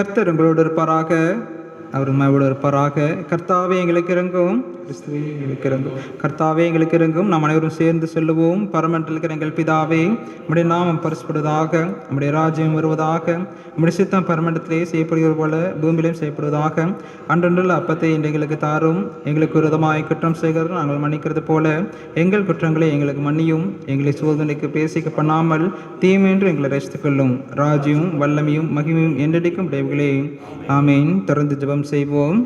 கர்த்தர் உங்களோடு இருப்பாராக, அவர் உண்மையோடு இருப்பாராக. கர்த்தாவே எங்களுக்கு இறங்கும், கிறிஸ்துவே எங்களுக்கு இறங்கும். கர்த்தாவே எங்களுக்கு இறங்கும். நாம் அனைவரும் சேர்ந்து சொல்லுவோம். பரமண்டல இருக்கிற எங்கள் பிதாவே, நம்முடைய நாமம் பரிசுப்படுவதாக, நம்முடைய ராஜ்யம் வருவதாக, நம்முடைய சித்தம் பரமண்டலத்திலே செய்யப்படுகிறது போல பூமியிலும் செய்யப்படுவதாக. அன்றன்றுள்ள அப்பத்தை இன்று எங்களுக்கு தாரும். எங்களுக்கு விரோதமாய் குற்றம் செய்கிறவர்கள் நாங்கள் மன்னிக்கிறது போல எங்கள் குற்றங்களை எங்களுக்கு மன்னியும். எங்களை சோதனைக்கு பேசிக்க பண்ணாமல் தீமையென்று எங்களை ரசித்துக் கொள்ளும். ராஜ்யம் வல்லமையும் மகிமையும் என்றெடுக்கும் விளைவுகளே. ஆமீன். தொடர்ந்து ஜெபம் செய்வோம்.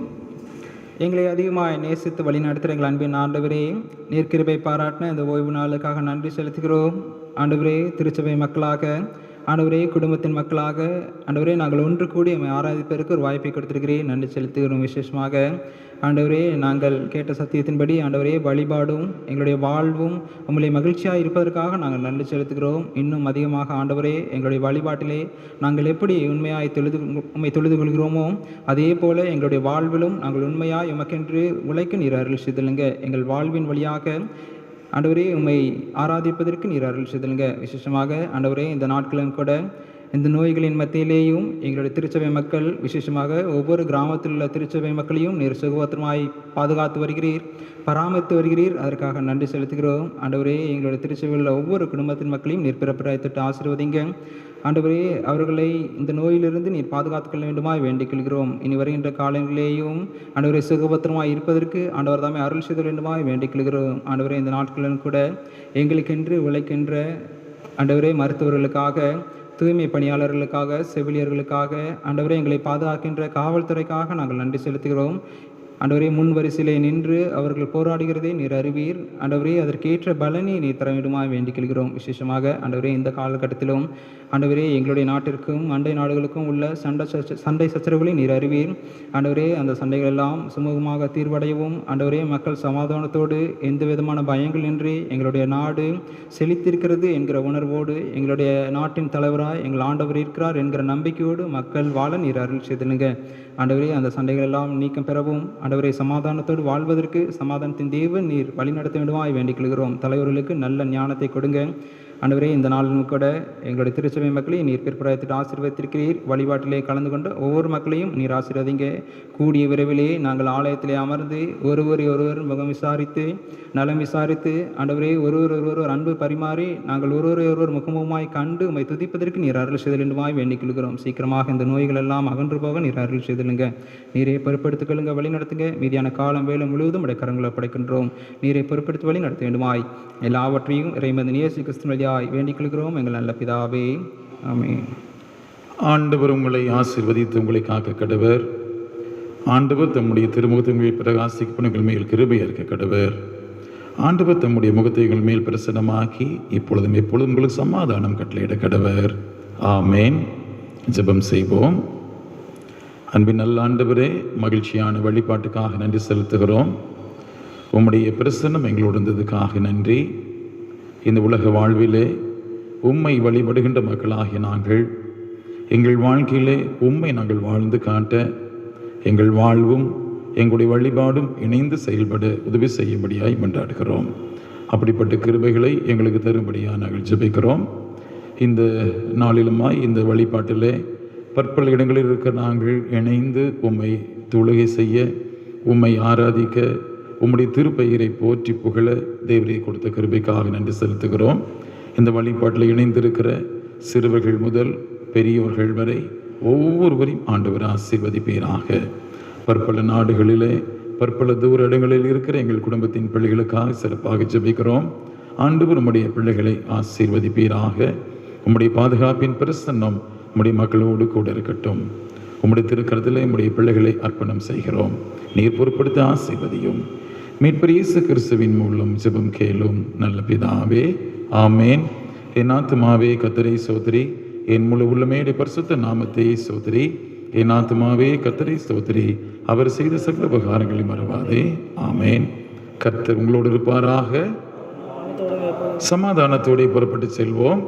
எங்களை அதிகமாக நேசித்து வழி நடத்துகிற எங்கள் அன்பின் ஆண்டவரே, நீர்க்கிருபை பாராட்டின இந்த ஓய்வு நாளுக்காக நன்றி செலுத்துகிறோம். ஆண்டவரே, திருச்சபை மக்களாக, ஆண்டவரே, குடும்பத்தின் மக்களாக, ஆண்டவரே, நாங்கள் ஒன்று கூடி நம்மை ஆராதிப்பதற்கு ஒரு வாய்ப்பை கொடுத்திருக்கிறேன், நன்றி செலுத்துகிறோம். விசேஷமாக ஆண்டவரே, நாங்கள் கேட்ட சத்தியத்தின்படி ஆண்டவரே வழிபாடும் எங்களுடைய வாழ்வும் உங்களை மகிழ்ச்சியாக இருப்பதற்காக நாங்கள் நன்றி செலுத்துகிறோம். இன்னும் அதிகமாக ஆண்டவரே, எங்களுடைய வழிபாட்டிலே நாங்கள் எப்படி உண்மையாய் உண்மை தொழுது கொள்கிறோமோ அதே போல எங்களுடைய வாழ்விலும் நாங்கள் உண்மையாய் உமக்கென்று உழைக்க நீர் அருள் செய்தலுங்க. எங்கள் வாழ்வின் வழியாக ஆண்டவரே உம்மை ஆராதிப்பதற்கு நீர் அருள் செய்தலுங்க. விசேஷமாக ஆண்டவரே, இந்த நாட்களும் கூட இந்த நோய்களின் மத்தியிலேயும் எங்களுடைய திருச்சபை மக்கள், விசேஷமாக ஒவ்வொரு கிராமத்தில் உள்ள திருச்சபை மக்களையும் நீர் சுகபத்திரமாய் பாதுகாத்து வருகிறீர், பராமரித்து வருகிறீர். அதற்காக நன்றி செலுத்துகிறோம். ஆண்டவரே, எங்களுடைய திருச்சபையில் உள்ள ஒவ்வொரு குடும்பத்தின் மக்களையும் நீர் பிறப்பிராய்த்திட்டு ஆசீர்வதிங்க. ஆண்டவரே, அவர்களை இந்த நோயிலிருந்து நீர் பாதுகாத்து கொள்ள வேண்டுமாய் வேண்டிக் கொள்கிறோம். இனி வருகின்ற காலங்களிலேயும் ஆண்டவரை சுகபத்திரமாய் இருப்பதற்கு ஆண்டவர் தாமே அருள் செய்த வேண்டுமாய் வேண்டிக் கொள்கிறோம். ஆண்டவரே, இந்த நாட்களிலும் கூட எங்களுக்கென்று உழைக்கின்ற ஆண்டவரே மருத்துவர்களுக்காக, தூய்மை பணியாளர்களுக்காக, செவிலியர்களுக்காக, ஆண்டவரே எங்களை பாதுகாக்கின்ற காவல்துறைக்காக நாங்கள் நன்றி செலுத்துகிறோம். ஆண்டவரே, முன் வரிசையிலே நின்று அவர்கள் போராடுகிறதே நீர் அறிவீர். ஆண்டவரே, அதற்கேற்ற பலனை நீர் தர வேண்டுமாய் வேண்டிக் கொள்கிறோம். விசேஷமாக ஆண்டவரே, இந்த காலகட்டத்திலும் ஆண்டவரே எங்களுடைய நாட்டிற்கும் அண்டை நாடுகளுக்கும் உள்ள சண்டை சச்சரவுகளை நீர் அறிவீர். ஆண்டவரே, அந்த சண்டைகள் எல்லாம் சுமூகமாக தீர்வடையவும், ஆண்டவரே, மக்கள் சமாதானத்தோடு எந்த விதமான பயங்கள் இன்றி எங்களுடைய நாடு செழித்திருக்கிறது என்கிற உணர்வோடு, எங்களுடைய நாட்டின் தலைவராய் எங்கள் ஆண்டவர் இருக்கிறார் என்கிற நம்பிக்கையோடு மக்கள் வாழ நீர் அருள் செய்தனுங்க. ஆண்டவரே, அந்த சண்டைகள் எல்லாம் நீக்கம் பெறவும், ஆண்டவரே, சமாதானத்தோடு வாழ்வதற்கு சமாதானத்தின் தேவன் நீர் வழிநடத்த வேண்டுமாய் வேண்டிக் கொள்கிறோம். தலைவர்களுக்கு நல்ல ஞானத்தை கொடுங்க. ஆண்டவரே, இந்த நாளிலும் கூட எங்களுடைய திருச்சபை மக்களை நீர் பிற்படுத்திட்டு ஆசீர்வதித்திருக்கிறீர். வழிபாட்டிலே கலந்து கொண்ட ஒவ்வொரு மக்களையும் நீர் ஆசீர்வதிங்க. கூடிய விரைவிலே நாங்கள் ஆலயத்திலே அமர்ந்து ஒருவர் முகம் விசாரித்து நலம் விசாரித்து ஆண்டவரே ஒருவர் அன்பு பரிமாறி நாங்கள் ஒருவர் முகமுகமாய் கண்டு உம்மை துதிப்பதற்கு நீர் அருள் செய்தலுமாய் வேண்டிக் கொள்கிறோம். சீக்கிரமாக இந்த நோய்கள் எல்லாம் அகன்று போக நீர் அருள் செய்தலுங்க. நீரை பொறுப்படுத்திக் கொள்ளுங்க, வழி நடத்துங்க. மீதியான காலம் வேலை முழுவதும் உடைய கரங்களை படைக்கின்றோம். நீரை பொறுப்படுத்தி வழி நடத்த வேண்டுமாய் எல்லாவற்றையும் இறைமதி இயேசு கிறிஸ்து வழியாய் வேண்டிக் கொள்கிறோம் எங்கள் நல்ல பிதாவே. ஆமென். ஆண்டவர் உங்களை ஆசீர்வதித்து உங்களை காக்க கடவர். ஆண்டவர் தம்முடைய திருமுகத்தை பிரகாசிக்க உங்கள் மேல் கிருபை இருக்க கடவர். ஆண்டவர் தம்முடைய முகத்தை உங்கள் மேல் பிரசன்னமாக்கி இப்பொழுதும் எப்பொழுதும் உங்களுக்கு சமாதானம் கட்டளையிட கடவர். ஆமேன். ஜெபம் செய்வோம். அன்பின் நல்ல ஆண்டவரே, மகிழ்ச்சியான வழிபாட்டுக்காக நன்றி செலுத்துகிறோம். உம்முடைய பிரசன்னம் எங்களோடு இருந்ததுக்காக நன்றி. இந்த உலக வாழ்விலே உம்மை வழிபடுகின்ற மக்களாகிய நாங்கள் எங்கள் வாழ்க்கையிலே உம்மை நாங்கள் வாழ்ந்து காட்ட எங்கள் வாழ்வும் எங்களுடைய வழிபாடும் இணைந்து செயல்பட உதவி செய்யும்படியாய் மன்றாடுகிறோம். அப்படிப்பட்ட கிருபைகளை எங்களுக்கு தரும்படியாக நாங்கள் ஜெபிக்கிறோம். இந்த நாளிலுமாய் இந்த வழிபாட்டிலே பற்பல இடங்களில் இருக்கிற நாங்கள் இணைந்து உம்மை தொழுகை செய்ய, உம்மை ஆராதிக்க, உம்முடைய திருப்பெயரை போற்றி புகழ தேவரை கொடுத்த கிருபைக்காக நன்றி செலுத்துகிறோம். இந்த வழிபாட்டில் இணைந்திருக்கிற சிறுவர்கள் முதல் பெரியோர்கள் வரை ஒவ்வொருவரையும் ஆண்டவர் ஆசீர்வதிப்பீராக. பற்பல நாடுகளிலே பற்பல தூர இடங்களில் இருக்கிற எங்கள் குடும்பத்தின் பிள்ளைகளுக்காக சிறப்பாக ஜெபிக்கிறோம். ஆண்டவர் உம்முடைய பிள்ளைகளை ஆசீர்வதிப்பீராக. உம்முடைய பாதுகாப்பின் பிரசன்னம் உம்முடைய மக்களோடு கூட இருக்கட்டும். உம்முடைய திருக்கரத்திலே உம்முடைய பிள்ளைகளை அர்ப்பணம் செய்கிறோம். நீர் பொறுப்படுத்த ஆசீர்வதியும். மீட்பர் இயேசு கிறிஸ்துவின் மூலம் ஜெபம் கேளும் நல்ல பிதாவே. ஆமேன். என் ஆத்துமாவே கர்த்தரை ஸ்தோத்திரி, என் முழு உள்ளமேடு பரிசுத்த நாமத்தை ஸ்தோத்திரி. என் ஆத்துமாவே கர்த்தரை ஸ்தோத்திரி, அவர் செய்த சகல உபகாரங்களை மறவாதே. ஆமேன். கர்த்தர் உங்களோடு இருப்பாராக. சமாதானத்தோடு புறப்பட்டு செல்வோம்.